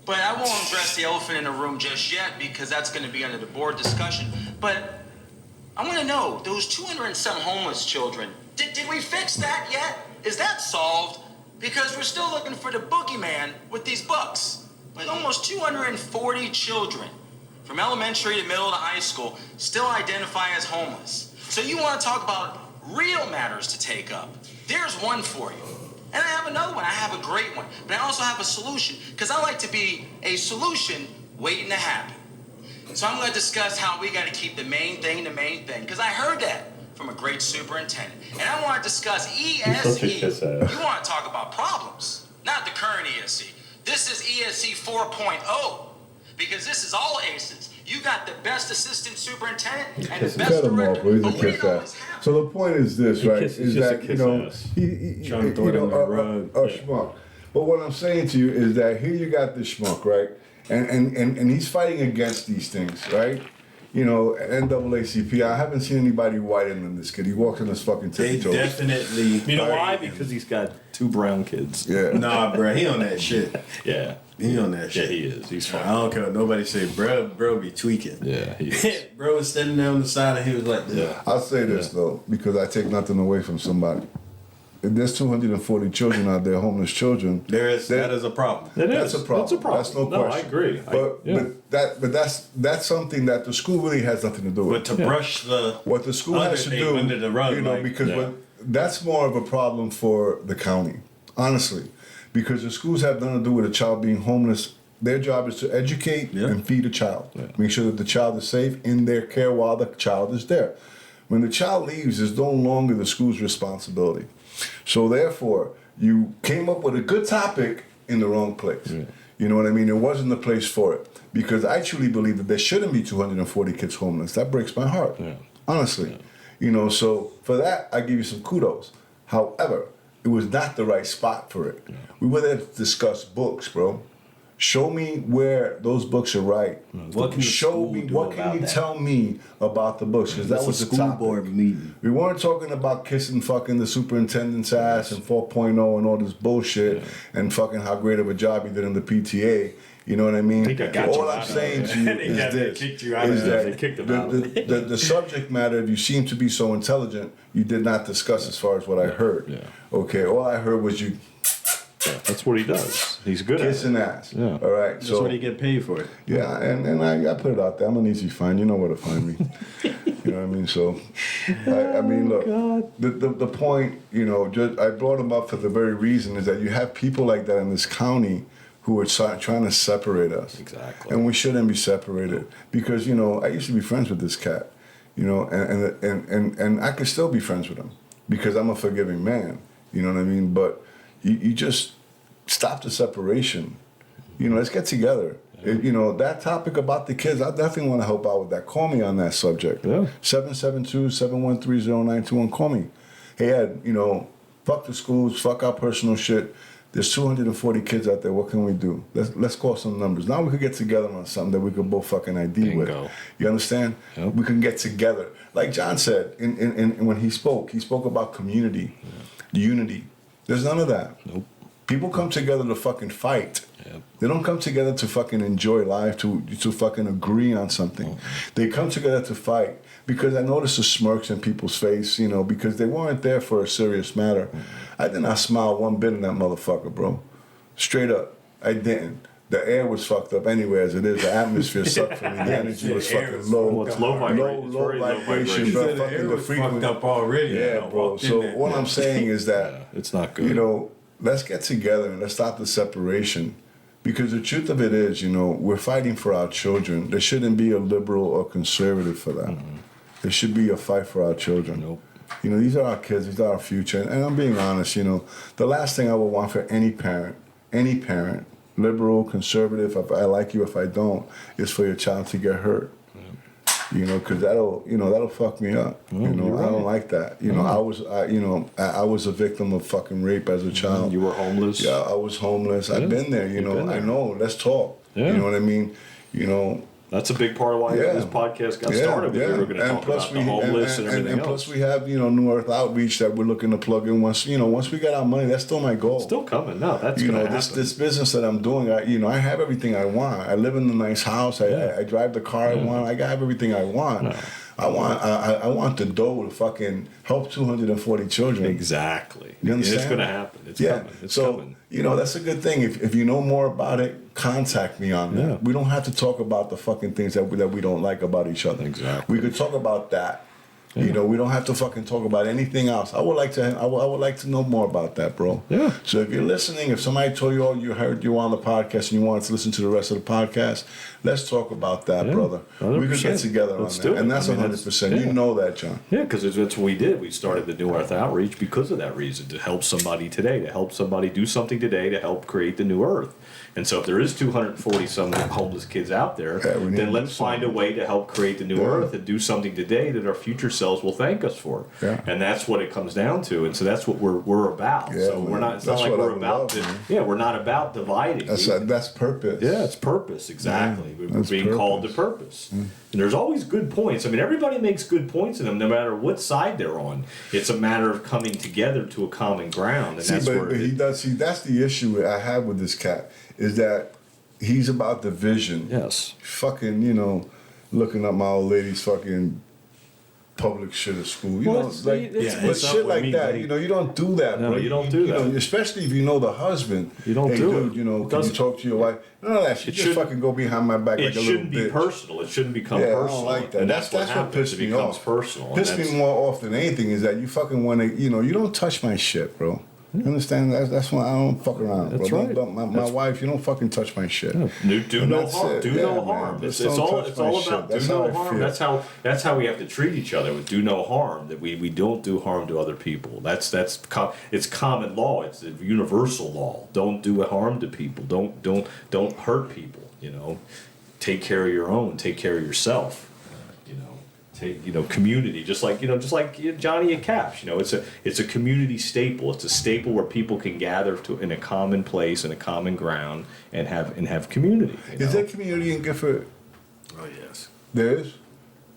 But I won't address the elephant in the room just yet because that's going to be under the board discussion. But I want to know, those 200 and some homeless children, did we fix that yet? Is that solved? Because we're still looking for the boogeyman with these books. Like almost 240 children from elementary to middle to high school still identify as homeless. So you want to talk about real matters to take up? There's one for you. And I have another one. I have a great one. But I also have a solution because I like to be a solution waiting to happen. So I'm going to discuss how we got to keep the main thing because I heard that from a great superintendent. And I want to discuss such a ESE. kiss ass. You want to talk about problems, not the current ESE. This is ESE 4.0 because this is all aces. You got the best assistant superintendent and the best Cut him off, director. bro. He's a But we kiss didn't always ass. have So the point is this, right? kiss- Is he's just a that, you kiss know, ass. he Trying to throw it under the rug. schmuck. But what I'm saying to you is that here you got this schmuck, right? And he's fighting against these things, right? You know, NAACP, I haven't seen anybody whiter than this kid. He walks on his fucking They tippy toes. definitely. you know why? Because he's got 2 brown kids. Yeah. Nah, bro, he on that shit. Yeah. He on that Yeah, shit. he is. He's I fine. don't care what nobody say, bro be tweaking. Yeah, he is. Bro was standing there on the side and he was like, Yeah. I'll say this, though, because I take nothing away from somebody. If there's 240 children out there, homeless children, that is a problem. It that's is. a problem. That's a problem. That's no No, I question. agree. But that's something that the school really has nothing to do with. But to brush the What the school other has to thing do, under the rug, you know, like, because yeah. that's more of a problem for the county, honestly, because the schools have nothing to do with a child being homeless. Their job is to educate Yeah. and feed a child, Yeah. make sure that the child is safe in their care while the child is there. When the child leaves, it's no longer the school's responsibility. So therefore, you came up with a good topic in the wrong place. Yeah. You know what I mean? It wasn't the place for it. Because I truly believe that there shouldn't be 240 kids homeless. That breaks my heart. Yeah. Honestly. Yeah. You know, so for that, I give you some kudos. However, it was not the right spot for it. Yeah. We were there to discuss books, bro. Show me where those books are right. What can the Show school me, do what can about you that? tell me about the books? Because that That's was a the school topic. board meeting. We weren't talking about kissing fucking the superintendent's ass and 4.0 and all this bullshit and fucking how great of a job he did in the PTA. You know what I mean? think I got All you I'm out of saying it. to you They is got- they this: kicked you out is of it. that They kicked him out. the subject matter, if you seem to be so intelligent, you did not discuss as far as what I heard. Yeah. Okay, all I heard was you Yeah, that's what he does. He's good at it. kissing ass. Yeah. All right, That's so what he get paid for it. yeah, and I put it out there. I'm an easy find. You know where to find me. You know what I mean? So, I mean, look, the point, you know, just, I brought him up for the very reason is that you have people like that in this county who are trying to separate us. Exactly. And we shouldn't be separated because, you know, I used to be friends with this cat, you know, and I could still be friends with him because I'm a forgiving man. You know what I mean? But you just stop the separation. You know, let's get together. You know, that topic about the kids, I definitely want to help out with that. Call me on that subject. Yeah. 772-713-0921. Call me. Hey, Ed, you know, fuck the schools, fuck our personal shit. There's 240 kids out there. What can we do? Let's call some numbers. Now we could get together on something that we could both fucking ID with. Bingo. You understand? Yep. We can get together. Like John said, in when he spoke about community, unity. There's none of that. Nope. People come together to fucking fight. Yep. They don't come together to fucking enjoy life, to fucking agree on something. They come together to fight. Because I noticed the smirks in people's face, you know, because they weren't there for a serious matter. I did not smile one bit in that motherfucker, bro. Straight up. I didn't. The air was fucked up anyway as it is. The atmosphere sucked for me. The energy was The air fucking was low. Well, it's low vibration. It's Low very low vibration, vibration. bro. The Fucking air the was fucked frequency. up already. Yeah, I bro. walked in So there. what I'm saying is that, It's not good. you know, let's get together and let's stop the separation. Because the truth of it is, we're fighting for our children. There shouldn't be a liberal or conservative for that. There should be a fight for our children. Nope. These are our kids. These are our future. And I'm being honest, the last thing I would want for any parent, liberal, conservative, if I like you, if I don't, is for your child to get hurt. Because that'll fuck me up. I don't like that. I was a victim of fucking rape as a child. You were homeless. Yeah, I was homeless. I've been there. I know. Let's talk. Yeah. You know what I mean? That's a big part of why this podcast got started. We were going to talk about the homeless and everything else. Plus we have, New Earth Outreach that we're looking to plug in once we get our money. That's still my goal. It's still coming. No, that's going to happen. This business that I'm doing, I have everything I want. I live in a nice house. I drive the car I want. I have everything I want. No. I want the dough to fucking help 240 children. Exactly. You understand? It's going to happen. It's coming. It's coming. That's a good thing. If you know more about it, contact me on that. Yeah. We don't have to talk about the fucking things that we don't like about each other. Exactly. We could talk about that. Yeah. We don't have to fucking talk about anything else. I would like to know more about that, bro. Yeah. So if you're listening, if somebody told you, you heard you on the podcast and you wanted to listen to the rest of the podcast, let's talk about that, brother. 100%. We could get together on that. And that's 100%. You know that, John. Yeah, because that's what we did. We started the New Earth Outreach because of that reason, to help somebody today, to help somebody do something today to help create the new Earth. And so if there is 240 some homeless kids out there, then let's find a way to help create the new Earth and do something today that our future selves will thank us for. Yeah. And that's what it comes down to. And so that's what we're about. Yeah, so we're not. It's not like we're about we're not about dividing. That's purpose. Yeah, it's purpose, exactly. Yeah, we're being called to purpose. And there's always good points. I mean, everybody makes good points in them, no matter what side they're on. It's a matter of coming together to a common ground. And that's the issue I have with this cat, is that he's about the vision. Yes. Fucking, looking up my old lady's fucking public shit at school. But shit like that, you don't do that, no, bro. You don't do that. Especially if you know the husband. You don't hey, do dude, it. Can you talk to your wife? None of that shit. Just fucking go behind my back like a little bitch. It shouldn't be personal. It shouldn't become personal. I don't like that. And that's what happens. pissed me becomes off. Personal. Pissed me more off than anything is that you fucking want to, you don't touch my shit, bro. You understand? That's why I don't fuck around, That's bro. right. But my wife, you don't fucking touch my shit. Yeah. Do no harm. Do no harm. It's all about do no harm. That's how we have to treat each other, with do no harm. That we don't do harm to other people. It's common law. It's a universal law. Don't do harm to people. Don't hurt people. Take care of your own. Take care of yourself. Take community, just like Johnny and Caps. It's a community staple. It's a staple where people can gather in a common place and a common ground and have community. Is there community in Gifford? Oh yes, there is.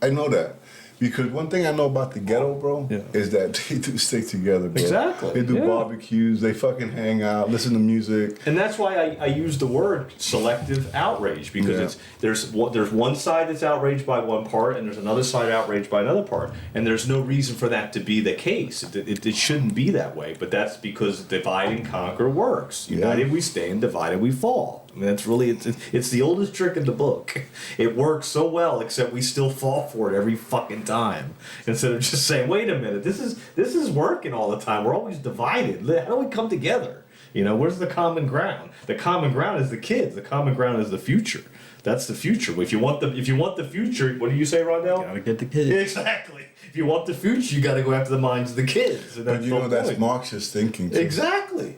I know that. Because one thing I know about the ghetto, bro, is that they do stay together, bro. Exactly. They do barbecues, they fucking hang out, listen to music. And that's why I use the word selective outrage, because there's one side that's outraged by one part, and there's another side outraged by another part. And there's no reason for that to be the case. It shouldn't be that way, but that's because divide and conquer works. United we stand, divided we fall. I mean, that's really, it's the oldest trick in the book. It works so well, except we still fall for it every fucking time. Instead of just saying, wait a minute, this is working all the time. We're always divided. How do we come together? Where's the common ground? The common ground is the kids. The common ground is the future. That's the future. If you want the future, what do you say, Rondell? Gotta get the kids. Exactly. If you want the future, you got to go after the minds of the kids. And but that's Marxist thinking too. Exactly.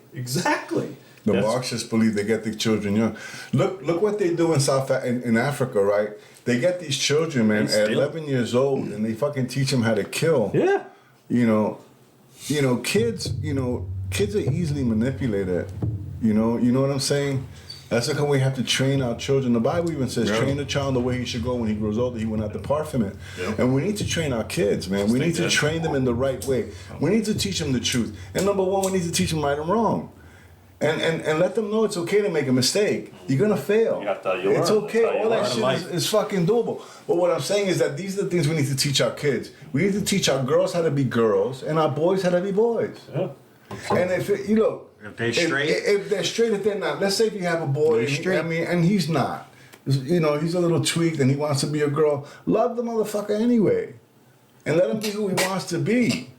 The Marxists believe they get the children young. Look what they do in Africa, right? They get these children, man, at 11 years old, and they fucking teach them how to kill. Yeah. Kids are easily manipulated. You know what I'm saying? That's how we have to train our children. The Bible even says, train the child the way he should go. When he grows older, he will not depart from it. Yep. And we need to train our kids, man. We need to train them in the right way. We need to teach them the truth. And number one, we need to teach them right and wrong. And let them know it's okay to make a mistake. You're gonna fail. It's okay. All that shit is fucking doable. But what I'm saying is that these are the things we need to teach our kids. We need to teach our girls how to be girls and our boys how to be boys. Yeah. And if they're straight, if they're not. Let's say if you have a boy, and he's not. He's a little tweaked and he wants to be a girl. Love the motherfucker anyway, and let him be who he wants to be.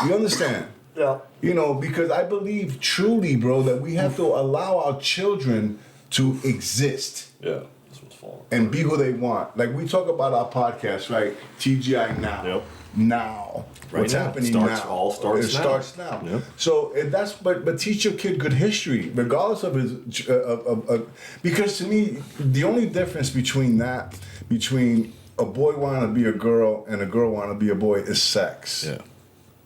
You understand? Yeah. Because I believe truly, bro, that we have to allow our children to exist Yeah. This one's falling. and be who they want. Like we talk about our podcast, right? TGI now. Yep. Now. Right What's now. happening Starts- now? all starts it now. starts now. Yep. So that's but teach your kid good history, regardless of his because to me the only difference between a boy wanting to be a girl and a girl wanting to be a boy is sex. Yeah.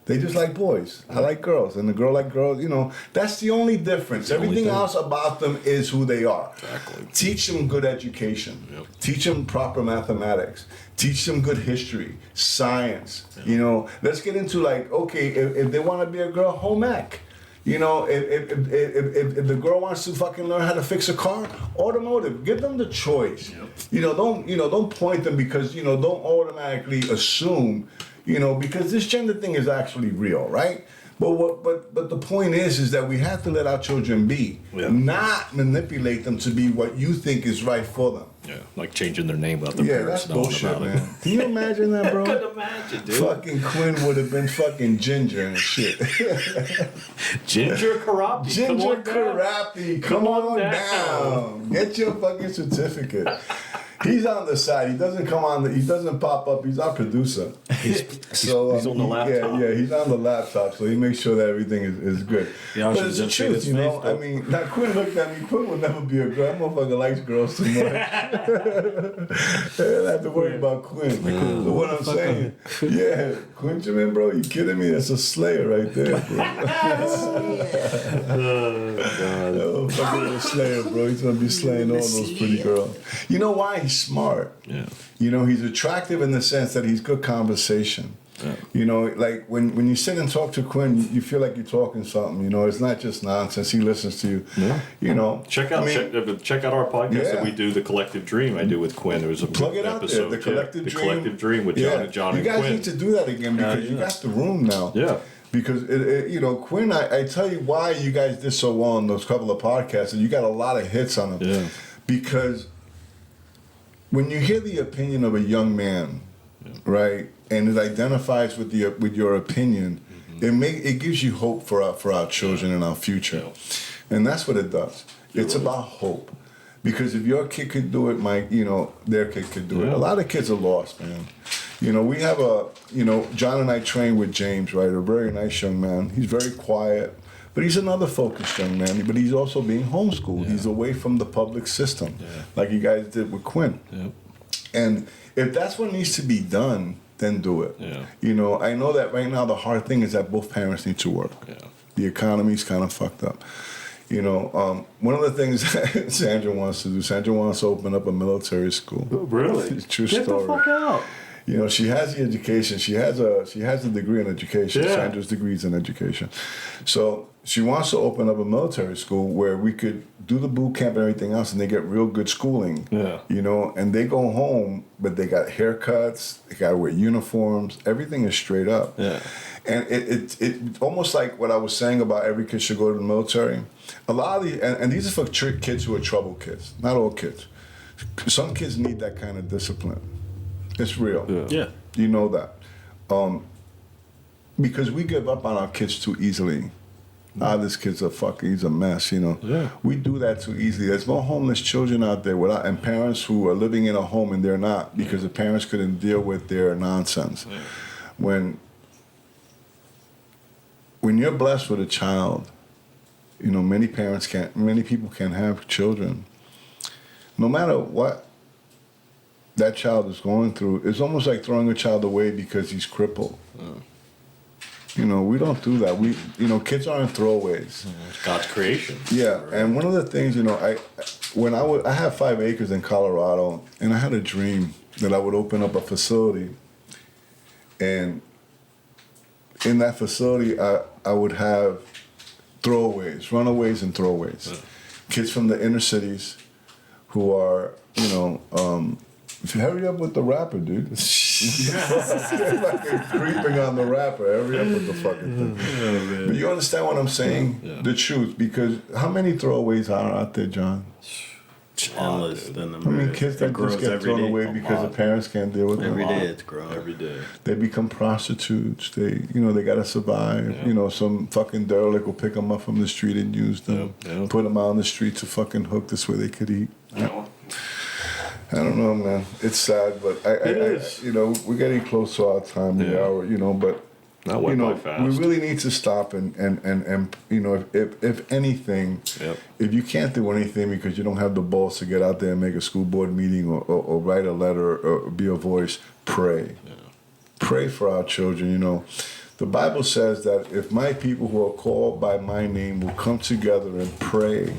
They just like boys. I like girls, and the girl like girls. You know, that's the only difference. The only Everything thing. else about them is who they are. Exactly. Teach them good education. Yep. Teach them proper mathematics. Teach them good history, science. You know, let's get into like, okay, if they want to be a girl, home ec. You know, if the girl wants to fucking learn how to fix a car, automotive. Give them the choice. Yep. Don't point them because don't automatically assume. Because this gender thing is actually real, right? But the point is that we have to let our children be, not manipulate them to be what you think is right for them. Yeah. Like changing their name without their Yeah, parents that's knowing bullshit, about man. it. Can you imagine that, bro? I couldn't imagine, dude. Fucking Quinn would have been fucking Ginger and shit. Ginger Karapi. Ginger Karapi, come on down. Get your fucking certificate. He's on the side. He doesn't come on. He doesn't pop up. He's our producer. He's on the laptop. Yeah, he's on the laptop, so he makes sure that everything is good. Y'all But should it's the just see truth, his you know. face, though. I mean, now Quinn looked at me. Quinn will never be a girl. That motherfucker likes girls too much. I don't have to worry about Quinn. So what I'm saying, yeah, Quinn Jimin, bro, you kidding me? That's a slayer right there, bro. Oh, fucking little slayer, bro. He's gonna be slaying all those pretty girls. You know why? He's smart. Yeah. He's attractive in the sense that he's good conversation. Yeah. Like when you sit and talk to Quinn, you feel like you're talking something. It's not just nonsense. He listens to you. Yeah. Check out check out our podcast that we do, The Collective Dream. I do with Quinn. There was a Plug it out there. episode. The Collective Dream. The Collective Dream with John you and guys Quinn. need to do that again because you got the room now. Yeah. Because Quinn, I tell you why you guys did so well on those couple of podcasts, and you got a lot of hits on them. Yeah. Because when you hear the opinion of a young man, right, and it identifies with your opinion, it gives you hope for our children and our future, and that's what it does. It's about hope. Because if your kid could do it, their kid could do it. A lot of kids are lost, man. We have John and I train with James, right? A very nice young man. He's very quiet, but he's another focused young man. But he's also being homeschooled. He's away from the public system, like you guys did with Quinn. Yeah. And if that's what needs to be done, then do it. Yeah. I know that right now the hard thing is that both parents need to work. Yeah. The economy's kind of fucked up. One of the things that Sandra wants to do, Sandra wants to open up a military school. Oh, really? It's a true Get story. the fuck out. She has the education. She has a degree in education. Yeah. Sandra's degree is in education. So she wants to open up a military school where we could do the boot camp and everything else, and they get real good schooling. Yeah. And they go home, but they got haircuts, they got to wear uniforms. Everything is straight up. Yeah. And it almost like what I was saying about every kid should go to the military. A lot of and these are for kids who are trouble kids, not all kids. Some kids need that kind of discipline. It's real. Yeah. You know that. Because we give up on our kids too easily. This kid's he's a mess, Yeah. We do that too easily. There's more homeless children out there and parents who are living in a home and they're not because the parents couldn't deal with their nonsense. Yeah. When you're blessed with a child, many people can't have children. No matter what that child is going through, it's almost like throwing a child away because he's crippled. We don't do that. Kids aren't throwaways. It's God's creation. Yeah, and one of the things, I have 5 acres in Colorado, and I had a dream that I would open up a facility, and in that facility, I would have runaways and throwaways. Yeah. Kids from the inner cities who are, hurry up with the rapper, dude. Like creeping on the rapper. Hurry up with the fucking thing. Oh, But you understand what I'm saying? Yeah. The truth. Because how many throwaways are out there, John? endless. dude. Than the I mean, kids that grows just get every thrown day. away because the parents can't deal with them. Every day it's growing. Every day. They become prostitutes. They gotta survive. Yeah. Some fucking derelict will pick them up from the street and use them, Yeah. put them out on the street to fucking hook this way they could eat. I don't know, man. It's sad, but It is. we're getting close to our time, the Yeah. hour, but That went by fast. we really need to stop and if anything, Yep. if you can't do anything because you don't have the balls to get out there and make a school board meeting or write a letter or be a voice, pray. Yeah. Pray for our children, The Bible says that if my people who are called by my name will come together and pray,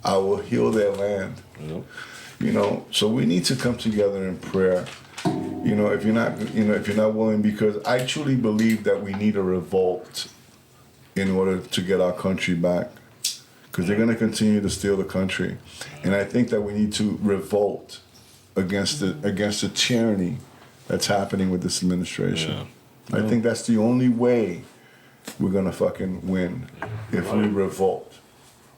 I will heal their land. Yep. So we need to come together in prayer. If you're not willing, because I truly believe that we need a revolt in order to get our country back, because they're going to continue to steal the country, and I think that we need to revolt against the tyranny that's happening with this administration. Yeah. I think that's the only way we're gonna fucking win, if we revolt.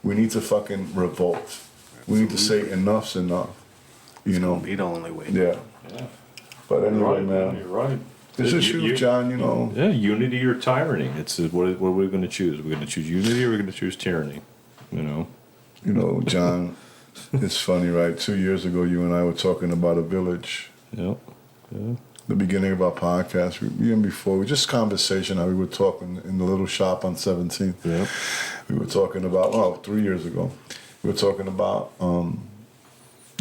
We need to fucking revolt. We need to say enough's enough. Be the only way. Yeah. Yeah. But anyway, Right, man. You're right. This is true, John, Yeah, unity or tyranny. It's what are we going to choose? We're going to choose unity or we're going to choose tyranny? John, it's funny, right? 2 years ago, you and I were talking about a village. Yep. Yeah. The beginning of our podcast, even before, just conversation, how we were talking in the little shop on 17th. Yep. We were talking about, 3 years ago, we were talking about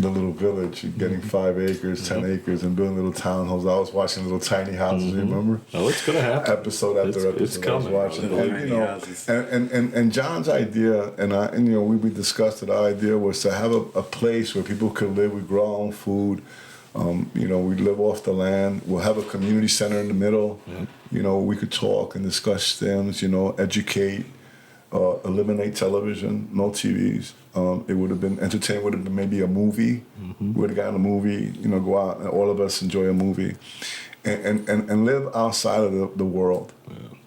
the little village, getting 5 acres, 10 acres, and building little townhomes. I was watching little tiny houses, remember? Oh, it's going to happen. Episode after episode. It's coming. I was watching. Little And John's idea, we discussed it, our idea was to have a place where people could live, we grow our own food, we live off the land, we'll have a community center in the middle, we could talk and discuss things, educate, eliminate television, no TVs. It would have been entertaining. Would have been maybe a movie. We would have gotten a movie. Go out and all of us enjoy a movie, and live outside of the world.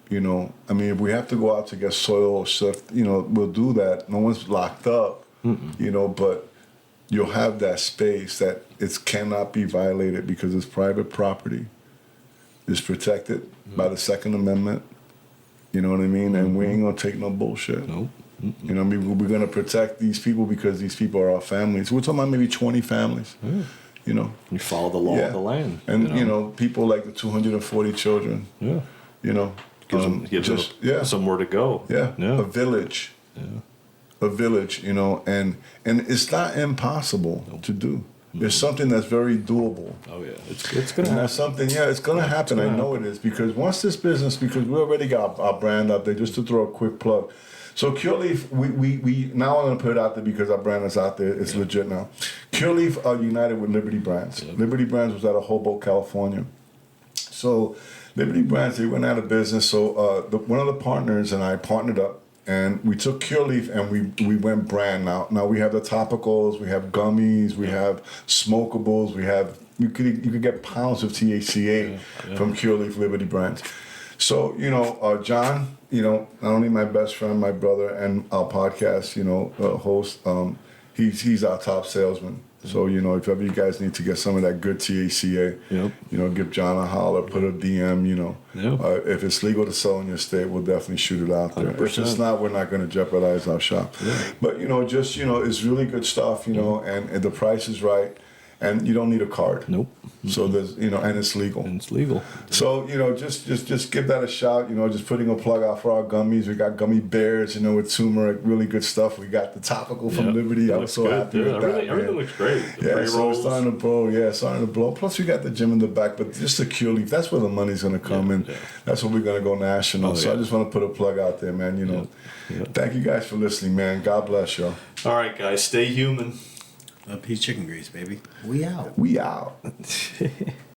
Yeah. If we have to go out to get soil or stuff, we'll do that. No one's locked up. But you'll have that space that it cannot be violated because it's private property. It's protected by the Second Amendment. You know what I mean? And we ain't gonna take no bullshit. Nope. We're gonna protect these people because these people are our families. We're talking about maybe 20 families. You follow the law of the land. And people like the 240 children. Yeah. Gives them somewhere to go. Yeah. A village. Yeah. A village. And it's not impossible to do. It's something that's very doable. Oh yeah, it's gonna happen. That's something. Yeah, it's gonna happen. I know it is, because once this business, because we already got our brand out there. Just to throw a quick plug, so Cure Leaf, we now I'm gonna put it out there because our brand is out there. It's legit now. Cure Leaf are united with Liberty Brands. Yep. Liberty Brands was out of Hoboken, California. So Liberty Brands, they went out of business. So one of the partners and I partnered up. And we took Cure Leaf and we went brand now. Now we have the topicals, we have gummies, we have smokables, you could get pounds of THCA from Cure Leaf Liberty Brands. So John, not only my best friend, my brother, and our podcast, host, he's our top salesman. So, if ever you guys need to get some of that good THCA, give John a holler, put a DM, if it's legal to sell in your state, we'll definitely shoot it out there. 100%. If it's not, we're not going to jeopardize our shop. Yeah. But, it's really good stuff, and the price is right. And you don't need a card. Nope. So there's, and it's legal. And it's legal. So, just give that a shout. Just putting a plug out for our gummies. We got gummy bears, with turmeric, really good stuff. We got the topical from Liberty. I was so happy with that. Everything looks great. So it's starting to blow. Yeah, starting to blow. Plus, we got the gym in the back, but just the Cure Leaf, that's where the money's going to come in. Yeah. That's where we're going to go national. I just want to put a plug out there, man. Thank you guys for listening, man. God bless y'all. All right, guys, stay human. Peace chicken grease, baby. We out. We out.